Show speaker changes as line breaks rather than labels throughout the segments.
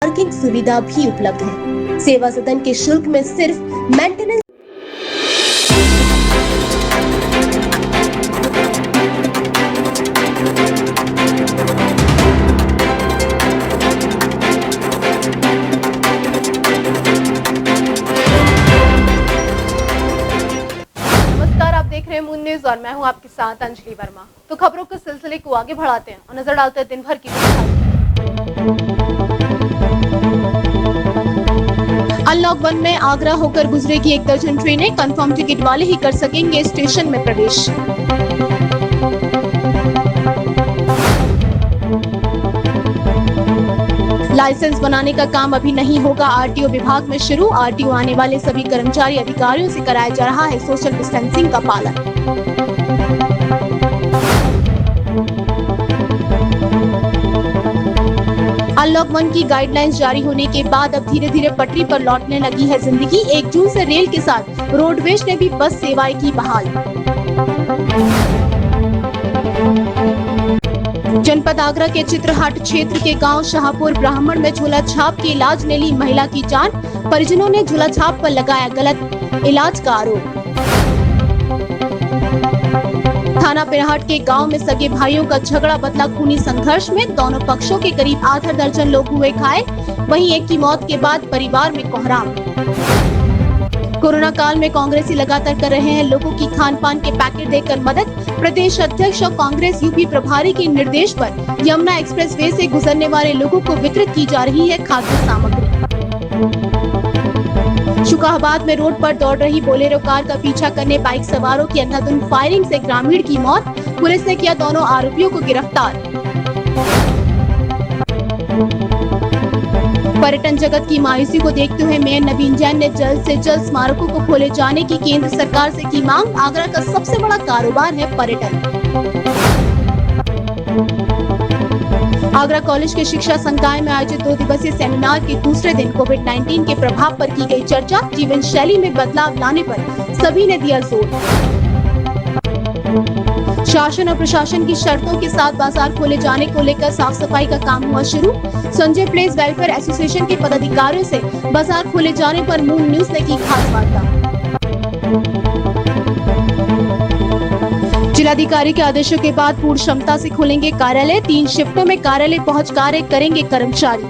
Parking सुविधा भी उपलब्ध है। सेवा सदन के शुल्क में सिर्फ मेंटेनेंस।
देख रहे हैं मून न्यूज और मैं हूं आपके साथ अंजलि वर्मा। तो खबरों के सिलसिले को आगे बढ़ाते हैं और नजर डालते हैं दिन भर की। अनलॉक 1 में आगरा होकर गुजरेगी 1 दर्जन ट्रेनें। कंफर्म टिकट वाले ही कर सकेंगे स्टेशन में प्रवेश। लाइसेंस बनाने का काम अभी नहीं होगा आरटीओ विभाग में शुरू। आरटीओ आने वाले सभी कर्मचारी अधिकारियों से कराया जा रहा है सोशल डिस्टेंसिंग का पालन। अनलॉक 1 की गाइडलाइंस जारी होने के बाद अब धीरे धीरे पटरी पर लौटने लगी है जिंदगी। 1 जून से रेल के साथ रोडवेज ने भी बस सेवाएं की बहाल। जनपद आगरा के चित्रहाट क्षेत्र के गांव शाहपुर ब्राह्मण में झोला छाप के इलाज ने ली महिला की जान। परिजनों ने झोला छाप पर लगाया गलत इलाज का आरोप। थाना पिरहाट के गांव में सगे भाइयों का झगड़ा बदला खूनी संघर्ष में। दोनों पक्षों के करीब आधा दर्जन लोग हुए घायल। वहीं एक की मौत के बाद परिवार में कोहराम। कोरोना काल में कांग्रेसी लगातार कर रहे हैं लोगों की खान पान के पैकेट देकर मदद। प्रदेश अध्यक्ष और कांग्रेस यूपी प्रभारी के निर्देश पर यमुना एक्सप्रेस वे से गुजरने वाले लोगों को वितरित की जा रही है खाद्य सामग्री। शुकाहाबाद में रोड पर दौड़ रही बोलेरो कार का पीछा करने बाइक सवारों की अंधाधुंध फायरिंग से ग्रामीण की मौत। पुलिस ने किया दोनों आरोपियों को गिरफ्तार। पर्यटन जगत की मायूसी को देखते हुए मेयर नवीन जैन ने जल्द से जल्द स्मारकों को खोले जाने की केंद्र सरकार से की मांग। आगरा का सबसे बड़ा कारोबार है पर्यटन। आगरा कॉलेज के शिक्षा संकाय में आयोजित 2 दिवसीय सेमिनार के दूसरे दिन कोविड-19 के प्रभाव पर की गई चर्चा। जीवन शैली में बदलाव लाने पर सभी ने दिया जोर। शासन और प्रशासन की शर्तों के साथ बाजार खोले जाने को लेकर साफ सफाई का काम हुआ शुरू। संजय प्लेस वेलफेयर एसोसिएशन के पदाधिकारियों से बाजार खोले जाने पर मून न्यूज ने की खास वार्ता। जिलाधिकारी के आदेशों के बाद पूर्ण क्षमता से खुलेंगे कार्यालय। 3 शिफ्टों में कार्यालय पहुंच कार्य करेंगे कर्मचारी।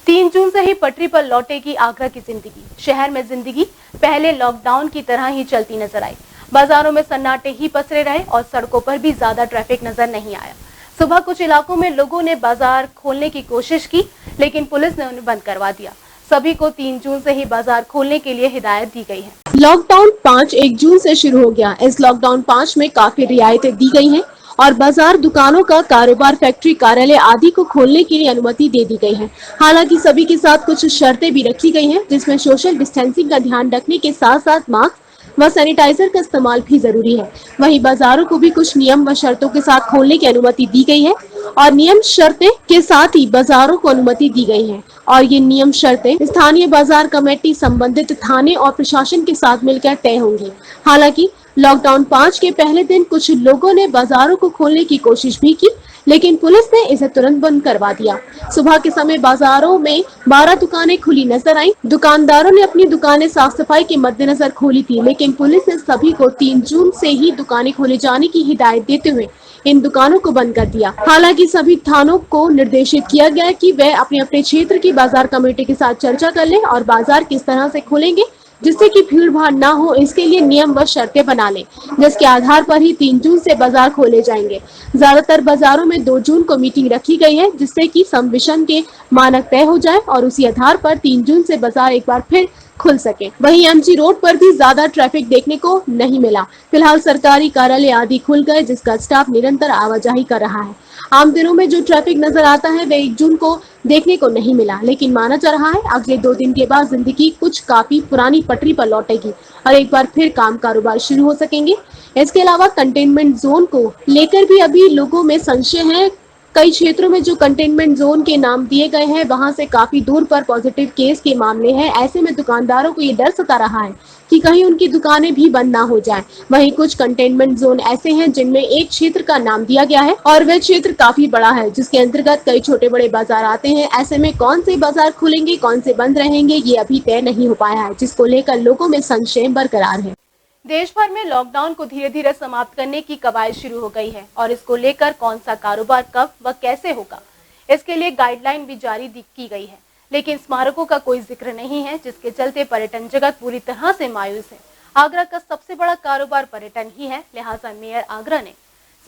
3 जून से ही पटरी पर लौटेगी आगरा की जिंदगी। शहर में जिंदगी पहले लॉकडाउन की तरह ही चलती नजर आई। बाजारों में सन्नाटे ही पसरे रहे और सड़कों पर भी ज्यादा ट्रैफिक नजर नहीं आया। सुबह कुछ इलाकों में लोगों ने बाजार खोलने की कोशिश की, लेकिन पुलिस ने उन्हें बंद करवा दिया। सभी को 3 जून से ही बाजार खोलने के लिए हिदायत दी गई है।
लॉकडाउन 5 1 जून से शुरू हो गया। इस लॉकडाउन 5 में काफी रियायतें दी गई हैं और बाजार, दुकानों का कारोबार, फैक्ट्री, कार्यालय आदि को खोलने के लिए अनुमति दे दी गई है। हालांकि सभी के साथ कुछ शर्तें भी रखी गई हैं, जिसमें सोशल डिस्टेंसिंग का ध्यान रखने के साथ साथ मास्क व सैनिटाइजर का इस्तेमाल भी जरूरी है। वहीं बाजारों को भी कुछ नियम व शर्तों के साथ खोलने की अनुमति दी गई है और नियम शर्तें के साथ ही बाजारों को अनुमति दी गई है। और ये नियम शर्तें स्थानीय बाजार कमेटी, संबंधित थाने और प्रशासन के साथ मिलकर तय होंगी। हालांकि लॉकडाउन 5 के पहले दिन कुछ लोगों ने बाजारों को खोलने की कोशिश भी की, लेकिन पुलिस ने इसे तुरंत बंद करवा दिया। सुबह के समय बाजारों में 12 दुकानें खुली नजर आईं। दुकानदारों ने अपनी दुकानें साफ सफाई के मद्देनजर खोली थी, लेकिन पुलिस ने सभी को 3 जून से ही दुकानें खोले जाने की हिदायत देते हुए इन दुकानों को बंद कर दिया। हालांकि सभी थानों को निर्देशित किया गया कि वे अपने अपने क्षेत्र की बाजार कमेटी के साथ चर्चा कर लें और बाजार किस तरह से खोलेंगे जिससे कि भीड़ भाड़ ना हो, इसके लिए नियम व शर्तें बना लें, जिसके आधार पर ही 3 जून से बाजार खोले जाएंगे। ज्यादातर बाजारों में 2 जून को मीटिंग रखी गई है, जिससे कि सबमिशन के मानक तय हो जाए और उसी आधार पर 3 जून से बाजार एक बार फिर खुल सके। वहीं एमजी रोड पर भी ज्यादा ट्रैफिक देखने को नहीं मिला। फिलहाल सरकारी कार्यालय आदि खुल गए, जिसका स्टाफ निरंतर आवाजाही कर रहा है। आम दिनों में जो ट्रैफिक नजर आता है वह 1 जून को देखने को नहीं मिला, लेकिन माना जा रहा है अगले 2 दिन के बाद जिंदगी कुछ काफी पुरानी पटरी पर लौटेगी और एक बार फिर काम कारोबार शुरू हो सकेंगे। इसके अलावा कंटेनमेंट जोन को लेकर भी अभी लोगों में संशय है कई क्षेत्रों में जो कंटेनमेंट जोन के नाम दिए गए हैं वहां से काफी दूर पर पॉजिटिव केस के मामले हैं। ऐसे में दुकानदारों को ये डर सता रहा है कि कहीं उनकी दुकानें भी बंद ना हो जाएं। वहीं कुछ कंटेनमेंट जोन ऐसे हैं जिनमें एक क्षेत्र का नाम दिया गया है और वह क्षेत्र काफी बड़ा है, जिसके अंतर्गत कई छोटे बड़े बाजार आते हैं। ऐसे में कौन से बाजार खुलेंगे, कौन से बंद रहेंगे, ये अभी तय नहीं हो पाया है, जिसको लेकर लोगों में संशय बरकरार है।
देश भर में लॉकडाउन को धीरे धीरे समाप्त करने की कवायद शुरू हो गई है और इसको लेकर कौन सा कारोबार कब व कैसे होगा, इसके लिए गाइडलाइन भी जारी की गई है। लेकिन स्मारकों का कोई जिक्र नहीं है, जिसके चलते पर्यटन जगत पूरी तरह से मायूस है। आगरा का सबसे बड़ा कारोबार पर्यटन ही है, लिहाजा मेयर आगरा ने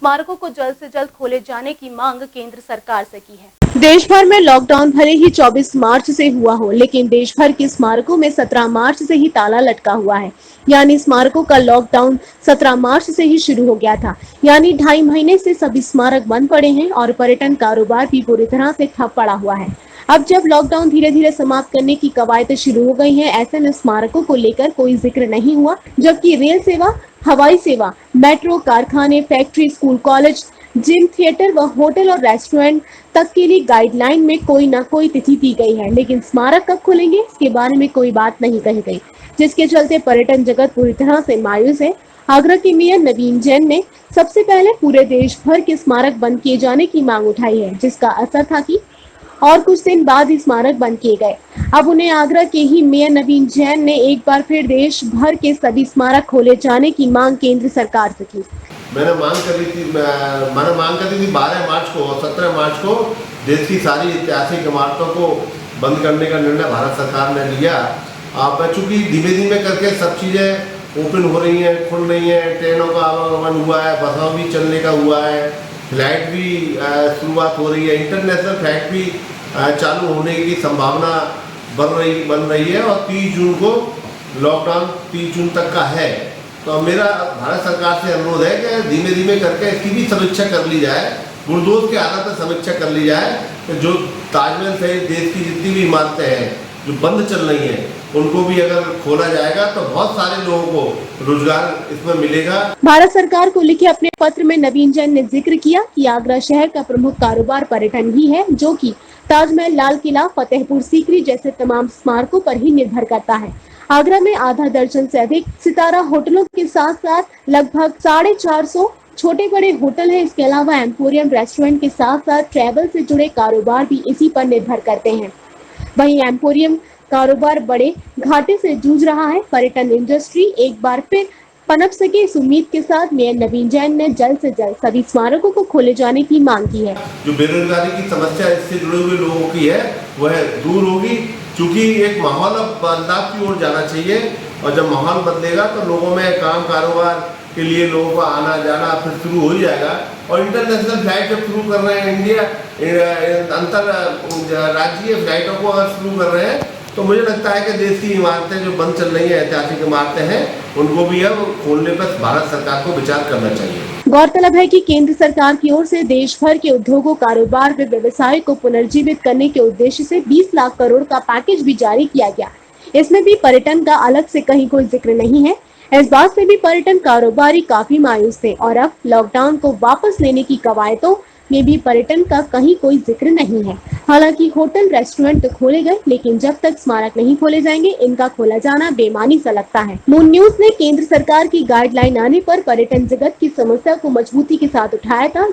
स्मारकों को जल्द से जल्द खोले जाने की मांग केंद्र सरकार से की है।
देश भर में लॉकडाउन भले ही 24 मार्च से हुआ हो, लेकिन देश भर के स्मारकों में 17 मार्च से ही ताला लटका हुआ है। यानी स्मारकों का लॉकडाउन 17 मार्च से ही शुरू हो गया था। यानी 2.5 महीने से सभी स्मारक बंद पड़े हैं और पर्यटन कारोबार भी पूरी तरह से ठप पड़ा हुआ है। अब जब लॉकडाउन धीरे धीरे समाप्त करने की कवायद शुरू हो गई है, ऐसे में स्मारकों को लेकर कोई जिक्र नहीं हुआ, जबकि रेल सेवा, हवाई सेवा, मेट्रो, कारखाने, factory, school, college, gym, theatre व होटल और रेस्टोरेंट तक के लिए गाइडलाइन में कोई न कोई तिथि दी गई है, लेकिन स्मारक कब खुलेंगे इसके बारे में कोई बात नहीं कही गई, जिसके चलते पर्यटन जगत पूरी तरह से मायूस है। आगरा के मेयर नवीन जैन ने सबसे पहले पूरे देश भर के स्मारक बंद किए जाने की मांग उठाई है, जिसका असर था कि और कुछ दिन बाद ही स्मारक बंद किए गए। अब उन्हें आगरा के ही मेयर नवीन जैन ने एक बार फिर देश भर के सभी स्मारक खोले जाने की मांग केंद्र सरकार से की।
मैंने मांग करी थी 12 मार्च को और 17 मार्च को देश की सारी ऐतिहासिक इमारतों को बंद करने का निर्णय भारत सरकार ने लिया। अब चूँकि धीमे धीमे करके सब चीज़ें ओपन हो रही हैं, खुल रही हैं, ट्रेनों का आवागमन हुआ है, बसों भी चलने का हुआ है, फ्लाइट भी शुरुआत हो रही है, इंटरनेशनल फ्लाइट भी चालू होने की संभावना बन रही है और 30 जून को लॉकडाउन 30 जून तक का है। तो मेरा भारत सरकार से अनुरोध है कि धीमे धीमे करके इसकी भी समीक्षा कर ली जाए, बुलडोज के आधार पर समीक्षा कर ली जाए कि जो ताजमहल सहित देश की जितनी भी इमारतें हैं जो बंद चल रही हैं उनको भी अगर खोला जाएगा तो बहुत सारे लोगों को रोजगार इसमें मिलेगा।
भारत सरकार को लिखे अपने पत्र में नवीन जैन ने जिक्र किया कि आगरा शहर का प्रमुख कारोबार पर्यटन ही है, जो कि ताजमहल, लाल किला, फतेहपुर सीकरी जैसे तमाम स्मारकों पर ही निर्भर करता है। आगरा में आधा दर्जन से अधिक सितारा होटलों के साथ साथ लगभग 450 छोटे बड़े होटल हैं। इसके अलावा एम्पोरियम रेस्टोरेंट के साथ साथ ट्रैवल से जुड़े कारोबार भी इसी पर निर्भर करते हैं। वहीं एम्पोरियम कारोबार बड़े घाटे से जूझ रहा है। पर्यटन इंडस्ट्री एक बार फिर पनप सके इस उम्मीद के साथ मेयर नवीन जैन ने जल्द से जल्द सभी स्मारकों को खोले जाने की मांग की है।
जो बेरोजगारी की समस्या इससे जुड़े हुए लोगों की है वह दूर होगी, क्योंकि एक माहौल अब बदलाव की ओर जाना चाहिए और जब माहौल बदलेगा तो लोगों में काम कारोबार के लिए लोगों का आना जाना फिर शुरू हो ही जाएगा। और इंटरनेशनल फ्लाइट जब शुरू कर रहे हैं, इंडिया अंतर राज्यीय फ्लाइटों को अगर शुरू कर रहे हैं तो मुझे लगता है कि देश की इमारतें जो बंद चल रही हैं, ऐतिहासिक इमारतें हैं, उनको भी अब खोलने पर भारत सरकार को विचार करना चाहिए।
गौरतलब है कि केंद्र सरकार की ओर से देश भर के उद्योगों, कारोबार व व्यवसाय को पुनर्जीवित करने के उद्देश्य से 20 लाख करोड़ का पैकेज भी जारी किया गया। इसमें भी पर्यटन का अलग से कहीं कोई जिक्र नहीं है। इस बात से भी पर्यटन कारोबारी काफी मायूस थे और अब लॉकडाउन को वापस लेने की कवायदों में भी पर्यटन का कहीं कोई जिक्र नहीं है। हालांकि होटल, रेस्टोरेंट तो खोले गए, लेकिन जब तक स्मारक नहीं खोले जाएंगे इनका खोला जाना बेमानी सा लगता है। मून न्यूज ने केंद्र सरकार की गाइडलाइन आने पर पर्यटन जगत की समस्या को मजबूती के साथ उठाया था,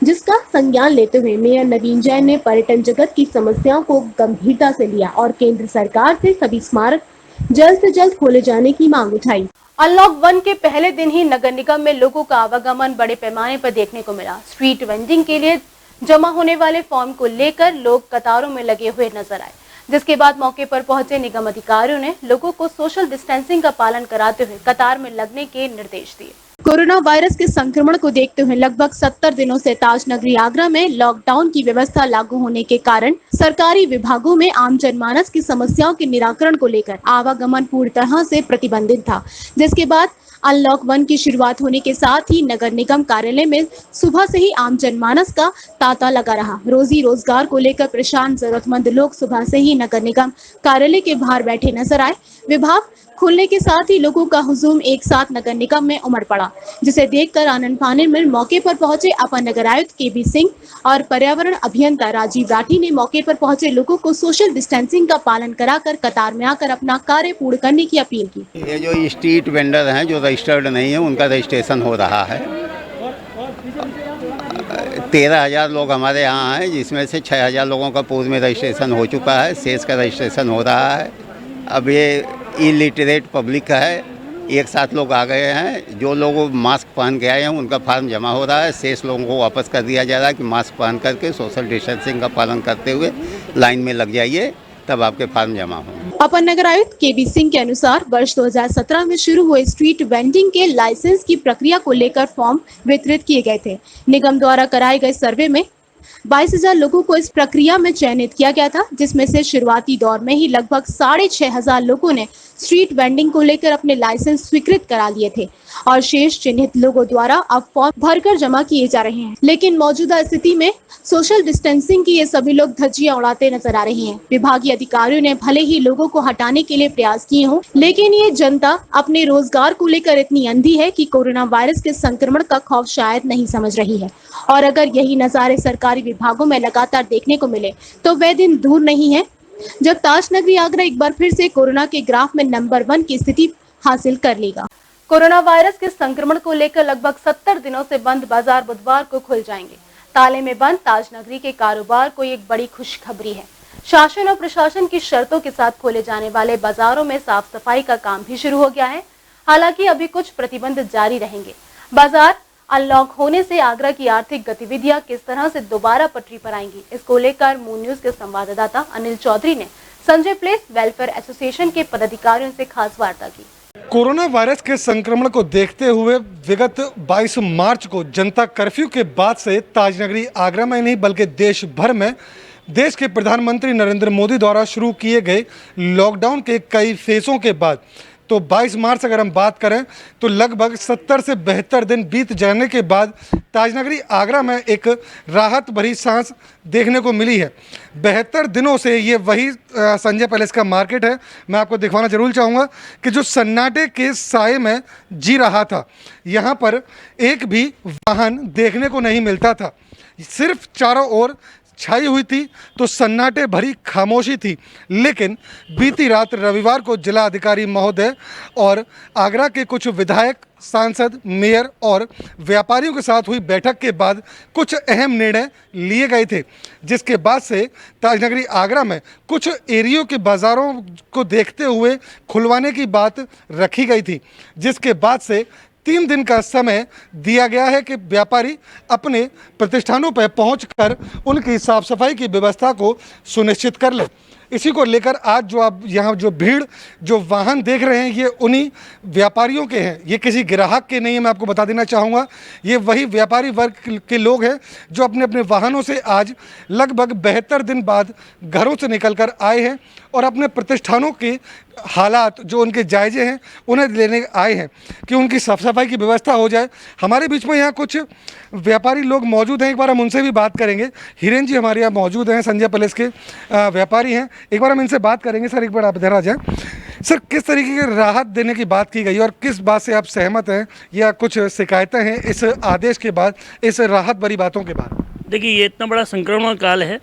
जिसका संज्ञान लेते हुए मेयर नवीन जैन ने पर्यटन जगत की समस्याओं को गंभीरता से लिया और केंद्र सरकार से सभी स्मारक जल्द से जल्द खोले जाने की मांग उठाई।
अनलॉक 1 के पहले दिन ही नगर निगम में लोगों का आवागमन बड़े पैमाने पर देखने को मिला। स्ट्रीट वेंडिंग के लिए जमा होने वाले फॉर्म को लेकर लोग कतारों में लगे हुए नजर आए, जिसके बाद मौके पर पहुंचे निगम अधिकारियों ने लोगों को सोशल डिस्टेंसिंग का पालन कराते हुए कतार में लगने के निर्देश दिए। कोरोना वायरस के संक्रमण को देखते हुए लगभग 70 दिनों से ताज नगरी आगरा में लॉकडाउन की व्यवस्था लागू होने के कारण सरकारी विभागों में आम जनमानस की समस्याओं के निराकरण को लेकर आवागमन पूरी तरह से प्रतिबंधित था, जिसके बाद अनलॉक 1 की शुरुआत होने के साथ ही नगर निगम कार्यालय में सुबह से ही आम जनमानस का तांता लगा रहा। रोजी रोजगार को लेकर परेशान जरूरतमंद लोग सुबह से ही नगर निगम कार्यालय के बाहर बैठे नजर आए। विभाग खुलने के साथ ही लोगों का हुजूम एक साथ नगर निगम में उमड़ पड़ा, जिसे देखकर आनंद फानन में मौके पर पहुंचे अपर नगर आयुक्त केबी सिंह और पर्यावरण अभियंता राजीव राठी ने मौके पर पहुंचे लोगों को सोशल डिस्टेंसिंग का पालन कराकर कतार में आकर अपना कार्य पूर्ण करने की अपील की।
ये जो स्ट्रीट वेंडर हैं जो रजिस्टर्ड नहीं है उनका रजिस्ट्रेशन हो रहा है। 13,000 लोग हमारे यहाँ हैं, जिसमें से 6,000 लोगों का पूर्व में रजिस्ट्रेशन हो चुका है, शेष का रजिस्ट्रेशन हो रहा है। अब ये इलिटरेट पब्लिक का है, एक साथ लोग आ गए हैं। जो लोग मास्क पहन के आए हैं उनका फार्म जमा हो रहा है, शेष लोगों को वापस कर दिया जा रहा है कि मास्क पहन करके सोशल डिस्टेंसिंग का पालन करते हुए लाइन में लग जाइए, तब आपके फार्म जमा हों।
अपर नगर आयुक्त केबी सिंह के अनुसार वर्ष 2017 में शुरू हुए स्ट्रीट वेंडिंग के लाइसेंस की प्रक्रिया को लेकर फॉर्म वितरित किए गए थे। निगम द्वारा कराए गए सर्वे में 22,000 लोगों को इस प्रक्रिया में चयनित किया गया था, जिसमें से शुरुआती दौर में ही लगभग 6,500 लोगों ने स्ट्रीट वेंडिंग को लेकर अपने लाइसेंस स्वीकृत करा लिए थे और शेष चिन्हित लोगों द्वारा अब फॉर्म भरकर जमा किए जा रहे हैं। लेकिन मौजूदा स्थिति में सोशल डिस्टेंसिंग की ये सभी लोग धज्जियां उड़ाते नजर आ रहे हैं। विभागीय अधिकारियों ने भले ही लोगों को हटाने के लिए प्रयास किए हों, लेकिन ये जनता अपने रोजगार को लेकर इतनी अंधी है कि कोरोना वायरस के संक्रमण का खौफ शायद नहीं समझ रही है। और अगर यही नजारे सरकारी विभागों में लगातार देखने को मिले तो वह दिन दूर नहीं है जब ताजनगरी आगरा एक बार फिर से कोरोना के ग्राफ में नंबर 1 की स्थिति हासिल कर लेगा। कोरोना वायरस के संक्रमण को लेकर लगभग 70 दिनों से बंद बाजार बुधवार को खुल जाएंगे। ताले में बंद ताजनगरी के कारोबार को एक बड़ी खुशखबरी है। शासन और प्रशासन की शर्तों के साथ खोले जाने वाले बाजारों में साफ सफाई का काम भी शुरू हो गया है। हालांकि अभी कुछ प्रतिबंध जारी रहेंगे। बाजार अनलॉक होने से आगरा की आर्थिक गतिविधियां किस तरह से दोबारा पटरी पर आएंगी, इसको लेकर मून न्यूज के संवाददाता अनिल चौधरी ने संजय प्लेस वेलफेयर एसोसिएशन के पदाधिकारियों से खास वार्ता की।
कोरोना वायरस के संक्रमण को देखते हुए विगत 22 मार्च को जनता कर्फ्यू के बाद से ताजनगरी आगरा में नहीं बल्कि देश भर में देश के प्रधानमंत्री नरेंद्र मोदी द्वारा शुरू किए गए लॉकडाउन के कई फेसों के बाद तो 22 मार्च अगर हम बात करें तो लगभग 70 से 72 दिन बीत जाने के बाद ताजनगरी आगरा में एक राहत भरी सांस देखने को मिली है। 72 दिनों से ये वही संजय पैलेस का मार्केट है। मैं आपको दिखवाना जरूर चाहूँगा कि जो सन्नाटे के साए में जी रहा था, यहाँ पर एक भी वाहन देखने को नहीं मिलता था। सिर्फ चारों ओर छाई हुई थी तो सन्नाटे भरी खामोशी थी। लेकिन बीती रात रविवार को जिला अधिकारी महोदय और आगरा के कुछ विधायक, सांसद, मेयर और व्यापारियों के साथ हुई बैठक के बाद कुछ अहम निर्णय लिए गए थे, जिसके बाद से ताजनगरी आगरा में कुछ एरियो के बाज़ारों को देखते हुए खुलवाने की बात रखी गई थी, जिसके बाद से 3 दिन का समय दिया गया है कि व्यापारी अपने प्रतिष्ठानों पर पहुंचकर उनकी साफ सफाई की व्यवस्था को सुनिश्चित कर लें। इसी को लेकर आज जो आप यहाँ जो भीड़ जो वाहन देख रहे हैं ये उन्हीं व्यापारियों के हैं, ये किसी ग्राहक के नहीं है। मैं आपको बता देना चाहूँगा ये वही व्यापारी वर्ग के लोग हैं जो अपने अपने वाहनों से आज लगभग 72 दिन बाद घरों से निकलकर आए हैं और अपने प्रतिष्ठानों के हालात जो उनके जायजे हैं उन्हें लेने आए हैं कि उनकी साफ सफाई की व्यवस्था हो जाए। हमारे बीच में यहाँ कुछ व्यापारी लोग मौजूद हैं, एक बार हम उनसे भी बात करेंगे। हिरेन जी हमारे यहाँ मौजूद हैं, संजय पैलेस के व्यापारी हैं, एक बार हम इनसे बात करेंगे। सर एक बार आप इधर आ जाएं। सर किस तरीके की राहत देने की बात की गई और किस बात से आप सहमत हैं या कुछ शिकायतें हैं इस आदेश के बाद, इस राहत भरी बातों के बाद?
देखिए ये इतना बड़ा संक्रमण काल है,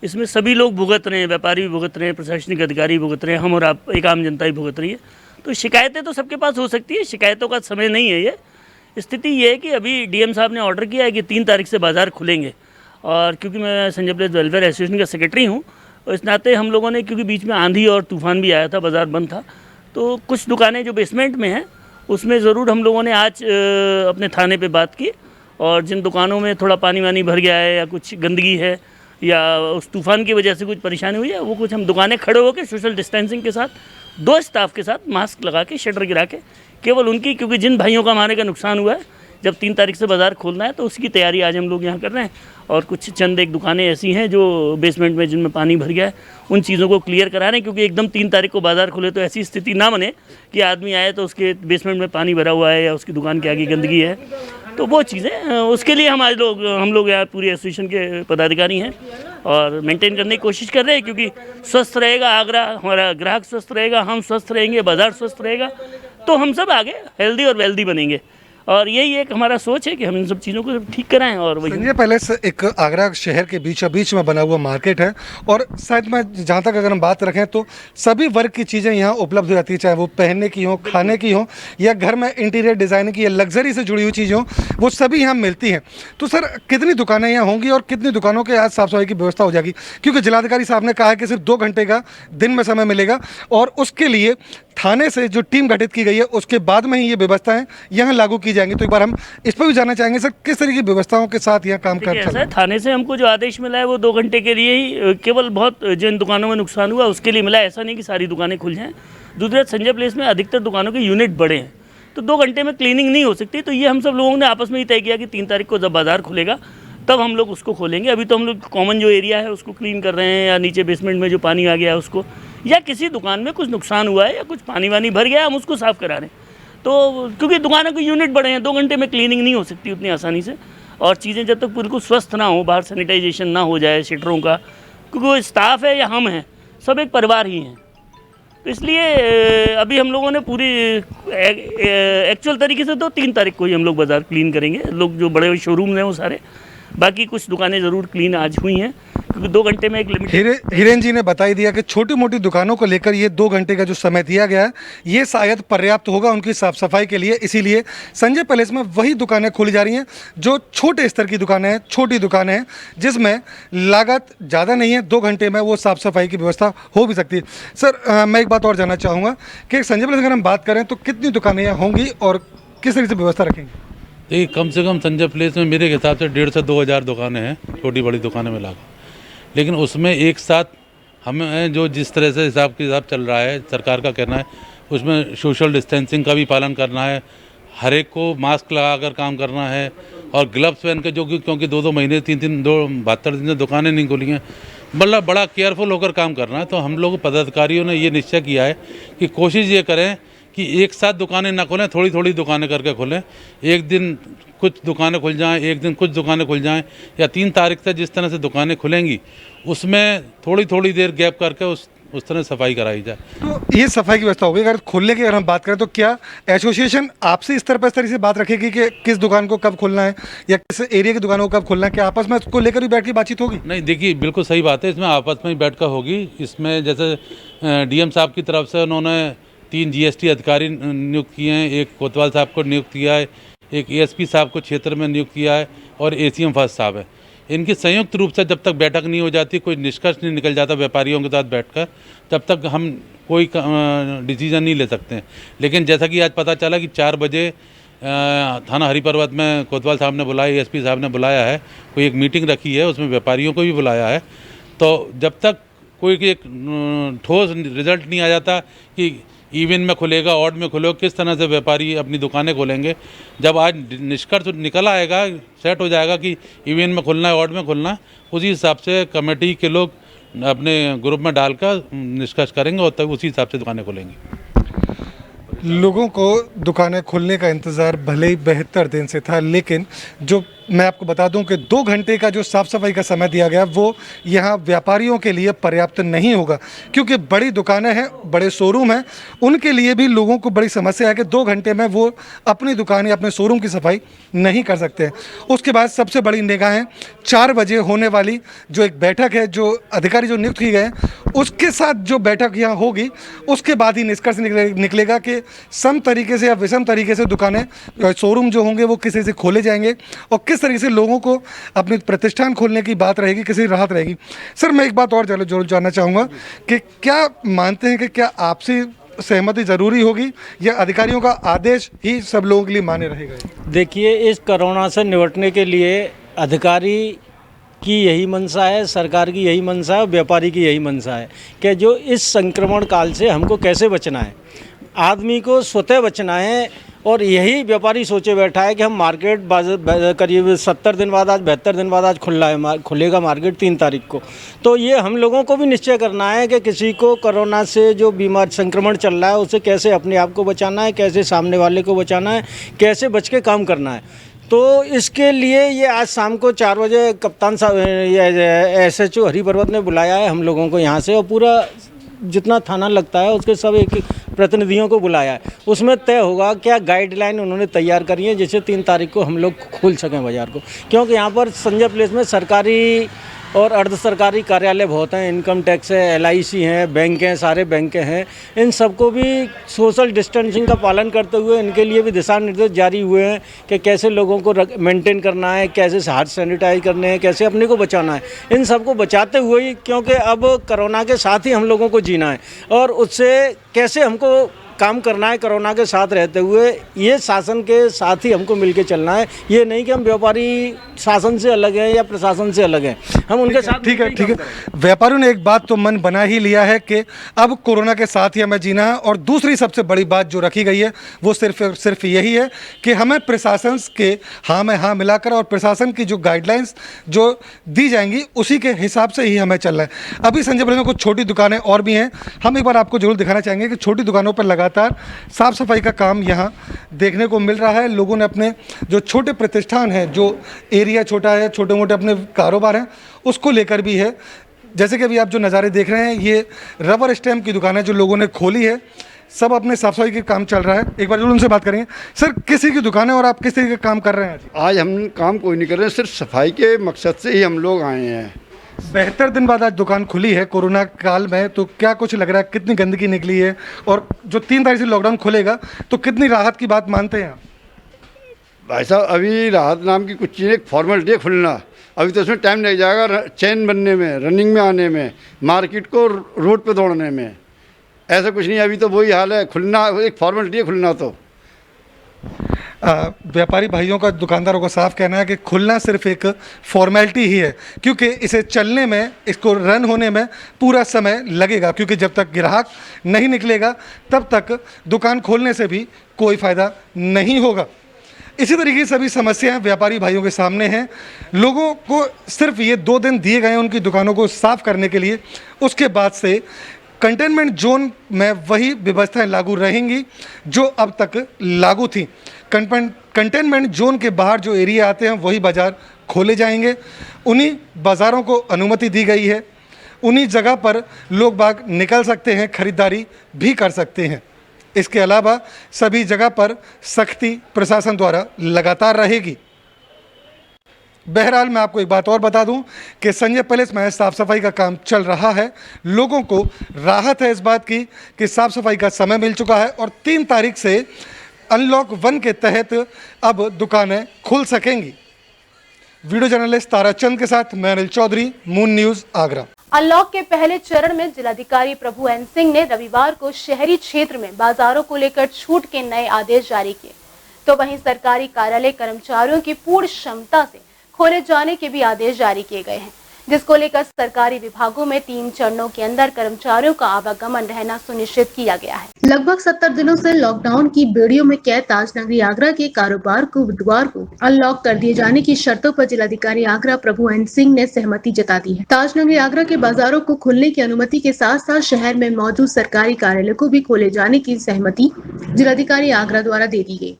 इसमें सभी लोग भुगत रहे हैं, व्यापारी भी भुगत रहे हैं, प्रशासनिक अधिकारी भुगत रहे हैं, हम और आप एक आम जनता ही भुगत रही है। तो शिकायतें तो सबके पास हो सकती है, शिकायतों का समय नहीं है। ये स्थिति ये है कि अभी डीएम साहब ने ऑर्डर किया है कि 3 तारीख से बाज़ार खुलेंगे और क्योंकि मैं संजय प्लेस वेलफेयर एसोसिएशन का सेक्रेटरी हूँ और इस नाते हम लोगों ने, क्योंकि बीच में आंधी और तूफान भी आया था, बाज़ार बंद था, तो कुछ दुकानें जो बेसमेंट में हैं उसमें ज़रूर हम लोगों ने आज अपने थाने पे बात की और जिन दुकानों में थोड़ा पानी वानी भर गया है या कुछ गंदगी है या उस तूफ़ान की वजह से कुछ परेशानी हुई है, वो कुछ हम दुकानें खड़े होकर सोशल डिस्टेंसिंग के साथ 2 स्टाफ के साथ मास्क लगा के शटर गिरा के केवल उनकी, क्योंकि जिन भाइयों का हमारे का नुकसान हुआ है, जब 3 तारीख से बाज़ार खोलना है तो उसकी तैयारी आज हम लोग यहाँ कर रहे हैं। और कुछ चंद एक दुकानें ऐसी हैं जो बेसमेंट में जिनमें पानी भर गया है, उन चीज़ों को क्लियर करा रहे हैं, क्योंकि एकदम 3 तारीख को बाज़ार खुले तो ऐसी स्थिति ना बने कि आदमी आए तो उसके बेसमेंट में पानी भरा हुआ है या उसकी दुकान के आगे गंदगी है। तो वो चीज़ें, उसके लिए हम लोग यहाँ पूरी एसोसिएशन के पदाधिकारी हैं और मेंटेन करने की कोशिश कर रहे हैं, क्योंकि स्वस्थ रहेगा आगरा, हमारा ग्राहक स्वस्थ रहेगा, हम स्वस्थ रहेंगे, बाज़ार स्वस्थ रहेगा, तो हम सब आगे हेल्दी और वेल्दी बनेंगे। और यही एक हमारा सोच है कि हम इन सब चीज़ों को ठीक कराएं। और वही
संजय पैलेस एक आगरा शहर के बीच में बना हुआ मार्केट है और शायद मैं जहाँ तक अगर हम बात रखें तो सभी वर्ग की चीज़ें यहाँ उपलब्ध रहती है, चाहे वो पहनने की हो, खाने की हो या घर में इंटीरियर डिज़ाइन की या लग्जरी से जुड़ी हुई चीज़ें हो, वो सभी यहाँ मिलती हैं। तो सर कितनी दुकानें यहाँ होंगी और कितनी दुकानों के आज साफ़ सफाई की व्यवस्था हो जाएगी? क्योंकि जिलाधिकारी साहब ने कहा है कि सिर्फ 2 घंटे का दिन में समय मिलेगा और उसके लिए थाने से जो टीम गठित की गई है उसके बाद में ही ये व्यवस्थाएं यहाँ लागू की जाएंगी। तो एक बार हम इस पर भी जानना चाहेंगे सर, किस तरह की व्यवस्थाओं के साथ यहाँ काम कर
ऐसा है, थाने से हमको जो आदेश मिला है वो 2 घंटे के लिए ही, केवल बहुत जिन दुकानों में नुकसान हुआ उसके लिए मिला, ऐसा नहीं कि सारी दुकानें खुल जाएँ। दूसरा, संजय प्लेस में अधिकतर दुकानों के यूनिट बड़े हैं, तो 2 घंटे में क्लीनिंग नहीं हो सकती। तो ये हम सब लोगों ने आपस में ही तय किया कि 3 तारीख को जब बाज़ार खुलेगा तब हम लोग उसको खोलेंगे। अभी तो हम लोग कॉमन जो एरिया है उसको क्लीन कर रहे हैं, या नीचे बेसमेंट में जो पानी आ गया है उसको, या किसी दुकान में कुछ नुकसान हुआ है या कुछ पानी वानी भर गया है, हम उसको साफ़ करा रहे हैं। तो क्योंकि दुकानों के यूनिट बड़े हैं, 2 घंटे में क्लीनिंग नहीं हो सकती उतनी आसानी से, और चीज़ें जब तक बिल्कुल स्वस्थ ना हो, बाहर सैनिटाइजेशन ना हो जाए शटरों का, क्योंकि वो स्टाफ है या हम हैं, सब एक परिवार ही हैं। तो इसलिए अभी हम लोगों ने पूरी एक्चुअल तरीके से तो 3 तारीख को ही हम लोग बाज़ार क्लीन करेंगे। लोग जो बड़े शोरूम हैं वो सारे, बाकी कुछ दुकानें ज़रूर क्लीन आज हुई हैं, क्योंकि 2 घंटे में एक लिमिट।
हिरेन जी ने बताई दिया कि छोटी मोटी दुकानों को लेकर ये 2 घंटे का जो समय दिया गया है ये शायद पर्याप्त होगा उनकी साफ सफाई के लिए। इसीलिए संजय पैलेस में वही दुकानें खोली जा रही हैं जो छोटे स्तर की दुकानें हैं, छोटी दुकानें हैं, जिसमें लागत ज़्यादा नहीं है, 2 घंटे में वो साफ सफाई की व्यवस्था हो भी सकती है। सर मैं एक बात और जानना चाहूँगा कि संजय पैलेस अगर हम बात करें तो कितनी दुकानें यहाँ होंगी और किस तरह से व्यवस्था रखेंगे?
देखिए, कम से कम संजय प्लेस में मेरे हिसाब से 1,500 से 2,000 दुकानें हैं, छोटी बड़ी दुकानें मिलाकर। लेकिन उसमें एक साथ हमें जो जिस तरह से हिसाब किताब चल रहा है, सरकार का कहना है उसमें सोशल डिस्टेंसिंग का भी पालन करना है, हर एक को मास्क लगाकर काम करना है और ग्लव्स पहन के, जो कि क्योंकि 2-2 महीने 72 दिन से दुकानें नहीं खुली हैं, मतलब बड़ा केयरफुल होकर काम करना है। तो हम लोग पदाधिकारियों ने ये निश्चय किया है कि कोशिश ये करें कि एक साथ दुकानें ना खोलें, थोड़ी थोड़ी दुकानें करके खोलें। एक दिन कुछ दुकानें खुल जाएं, एक दिन कुछ दुकानें खुल जाएं, या 3 तारीख से जिस तरह से दुकानें खुलेंगी उसमें थोड़ी थोड़ी देर गैप करके उस तरह सफाई कराई जाए।
तो ये सफाई की व्यवस्था होगी। अगर खोलने की अगर हम बात करें तो क्या एसोसिएशन आपसे इस तरह से बात रखेगी कि किस दुकान को कब खोलना है या किस एरिया की दुकानों को कब खोलना है? क्या आपस में इसको लेकर भी बैठ के बातचीत होगी?
नहीं, देखिए बिल्कुल सही बात है, इसमें आपस में ही बैठ कर होगी। इसमें जैसे डीएम साहब की तरफ से उन्होंने 3 जीएसटी अधिकारी नियुक्त किए हैं, एक कोतवाल साहब को नियुक्त किया है, एक एएसपी साहब को क्षेत्र में नियुक्त किया है और एसीएम फर्स्ट साहब है। इनकी संयुक्त रूप से जब तक बैठक नहीं हो जाती, कोई निष्कर्ष नहीं निकल जाता व्यापारियों के साथ बैठकर, तब तक हम कोई डिसीजन नहीं ले सकते हैं। लेकिन जैसा कि आज पता चला कि 4 बजे थाना हरिपर्वत में कोतवाल साहब ने बुलाया, एएसपी साहब ने बुलाया है, कोई एक मीटिंग रखी है, उसमें व्यापारियों को भी बुलाया है। तो जब तक कोई एक ठोस रिजल्ट नहीं आ जाता कि इवन में खुलेगा, ऑड में खुलेगा, किस तरह से व्यापारी अपनी दुकानें खोलेंगे, जब आज निष्कर्ष निकल आएगा, सेट हो जाएगा कि इवन में खुलना है, ऑड में खुलना है, उसी हिसाब से कमेटी के लोग अपने ग्रुप में डालकर निष्कर्ष करेंगे और तब उसी हिसाब से दुकानें खोलेंगी।
लोगों को दुकानें खुलने का इंतज़ार भले ही 72 दिन से था, लेकिन जो मैं आपको बता दूं कि 2 घंटे का जो साफ़ सफाई का समय दिया गया वो यहाँ व्यापारियों के लिए पर्याप्त नहीं होगा, क्योंकि बड़ी दुकानें हैं, बड़े शोरूम हैं, उनके लिए भी लोगों को बड़ी समस्या है कि 2 घंटे में वो अपनी दुकान या अपने शोरूम की सफाई नहीं कर सकते हैं। उसके बाद सबसे बड़ी निगाहें 4 बजे होने वाली जो एक बैठक है, जो अधिकारी जो नियुक्त किए गए हैं उसके साथ जो बैठक यहाँ होगी, उसके बाद ही निष्कर्ष निकलेगा कि सम तरीके से या विषम तरीके से दुकानें, शोरूम जो होंगे वो किसी से खोले जाएंगे और किस तरीके से लोगों को अपने प्रतिष्ठान खोलने की बात रहेगी, किसी राहत रहेगी। सर मैं एक बात और जरूर जानना चाहूँगा कि क्या मानते हैं कि क्या आपसी सहमति ज़रूरी होगी या अधिकारियों का आदेश ही सब लोगों के लिए मान्य रहेगा?
देखिए, इस कोरोना से निपटने के लिए अधिकारी की यही मंशा है, सरकार की यही मंशा है, व्यापारी की यही मंशा है कि जो इस संक्रमण काल से हमको कैसे बचना है, आदमी को स्वतः बचना है और यही व्यापारी सोचे बैठा है कि हम मार्केट करीब 70 दिन बाद, आज 72 दिन बाद आज खुलेगा मार्केट 3 तारीख को। तो ये हम लोगों को भी निश्चय करना है कि किसी को कोरोना से जो बीमार संक्रमण चल रहा है उससे कैसे अपने आप को बचाना है, कैसे सामने वाले को बचाना है, कैसे बच के काम करना है। तो इसके लिए ये आज शाम को 4 बजे कप्तान साहब SHO हरि पर्वत ने बुलाया है हम लोगों को यहाँ से, और पूरा जितना थाना लगता है उसके सब एक प्रतिनिधियों को बुलाया है। उसमें तय होगा क्या गाइडलाइन उन्होंने तैयार करी है जिससे 3 तारीख को हम लोग खोल सकें बाज़ार को। क्योंकि यहाँ पर संजय प्लेस में सरकारी और अर्ध सरकारी कार्यालय बहुत हैं, इनकम टैक्स है, LIC हैं, बैंक हैं, सारे बैंक हैं। इन सबको भी सोशल डिस्टेंसिंग का पालन करते हुए इनके लिए भी दिशा निर्देश जारी हुए हैं कि कैसे लोगों को मेंटेन करना है, कैसे हाथ सैनिटाइज करने हैं, कैसे अपने को बचाना है। इन सबको बचाते हुए ही, क्योंकि अब कोरोना के साथ ही हम लोगों को जीना है और उससे कैसे हमको काम करना है कोरोना के साथ रहते हुए, ये शासन के साथ ही हमको मिलके चलना है। ये नहीं कि हम व्यापारी शासन से अलग हैं या प्रशासन से अलग हैं, हम उनके साथ।
ठीक है। व्यापारियों ने एक बात तो मन बना ही लिया है कि अब कोरोना के साथ ही हमें जीना है। और दूसरी सबसे बड़ी बात जो रखी गई है वो सिर्फ यही है कि हमें प्रशासन के हाँ में हाँ मिलाकर और प्रशासन की जो गाइडलाइंस जो दी जाएंगी उसी के हिसाब से ही हमें चलना है। अभी संजय प्लेस में कुछ छोटी दुकानें और भी हैं, हम एक बार आपको जरूर दिखाना चाहेंगे कि छोटी दुकानों पर लगातार साफ सफाई का काम यहाँ देखने को मिल रहा है। लोगों ने अपने जो छोटे प्रतिष्ठान हैं, जो एरिया छोटा है, छोटे मोटे अपने कारोबार हैं, उसको लेकर भी है। जैसे कि अभी आप जो नज़ारे देख रहे हैं, ये रबर स्टैम्प की दुकान है जो लोगों ने खोली है। सब अपने साफ सफाई के काम चल रहा है। एक बार जरूर उनसे बात करेंगे। सर, किसी की दुकान है और आप किस तरीके का काम कर रहे हैं?
आज हम काम कोई नहीं कर रहे हैं, सिर्फ सफाई के मकसद से ही हम लोग आए हैं।
72 दिन बाद आज दुकान खुली है कोरोना काल में, तो क्या कुछ लग रहा है, कितनी गंदगी निकली है? और जो 3 तारीख से लॉकडाउन खुलेगा तो कितनी राहत की बात मानते हैं आप?
भाई साहब, अभी राहत नाम की कुछ चीज़ें, फॉर्मेलिटी है खुलना, अभी तो उसमें टाइम लग जाएगा चैन बनने में, रनिंग में आने में, मार्केट को रोड पे दौड़ने में। ऐसा कुछ नहीं, अभी तो वही हाल है, खुलना एक फॉर्मेलिटी है खुलना। तो
व्यापारी भाइयों का, दुकानदारों का साफ कहना है कि खुलना सिर्फ एक फॉर्मेलिटी ही है, क्योंकि इसे चलने में, इसको रन होने में पूरा समय लगेगा। क्योंकि जब तक ग्राहक नहीं निकलेगा तब तक दुकान खोलने से भी कोई फ़ायदा नहीं होगा। इसी तरीके की सभी समस्याएं व्यापारी भाइयों के सामने हैं। लोगों को सिर्फ ये 2 दिन दिए गए हैं उनकी दुकानों को साफ करने के लिए। उसके बाद से कंटेनमेंट जोन में वही व्यवस्थाएं लागू रहेंगी जो अब तक लागू थी। कंटेनमेंट जोन के बाहर जो एरिया आते हैं वही बाज़ार खोले जाएंगे। उन्हीं बाज़ारों को अनुमति दी गई है, उन्हीं जगह पर लोग बाग निकल सकते हैं, ख़रीदारी भी कर सकते हैं। इसके अलावा सभी जगह पर सख्ती प्रशासन द्वारा लगातार रहेगी। बहरहाल मैं आपको एक बात और बता दूं कि संजय पैलेस में साफ़ सफाई का काम चल रहा है। लोगों को राहत है इस बात की कि साफ़ सफाई का समय मिल चुका है और 3 तारीख से अनलॉक 1 के तहत अब दुकानें खुल सकेंगी। वीडियो जर्नलिस्ट तारा चंद के साथ मैं Anil Chaudhary, moon news, Agra.
Unlock के पहले चरण में जिलाधिकारी प्रभु एन सिंह ने रविवार को शहरी क्षेत्र में बाजारों को लेकर छूट के नए आदेश जारी किए, तो वहीं सरकारी कार्यालय कर्मचारियों की पूर्ण क्षमता से खोले जाने के भी आदेश जारी किए गए हैं, जिसको लेकर सरकारी विभागों में 3 चरणों के अंदर कर्मचारियों का आवागमन रहना सुनिश्चित किया गया है। लगभग 70 दिनों से लॉकडाउन की बेड़ियों में कैद ताजनगरी आगरा के कारोबार को बुधवार को अनलॉक कर दिए जाने की शर्तों पर जिलाधिकारी आगरा प्रभु एन सिंह ने सहमति जता दी है। ताजनगरी आगरा के बाजारों को खुलने की अनुमति के साथ साथ शहर में मौजूद सरकारी कार्यालय को भी खोले जाने की सहमति जिलाधिकारी आगरा द्वारा दे दी गई।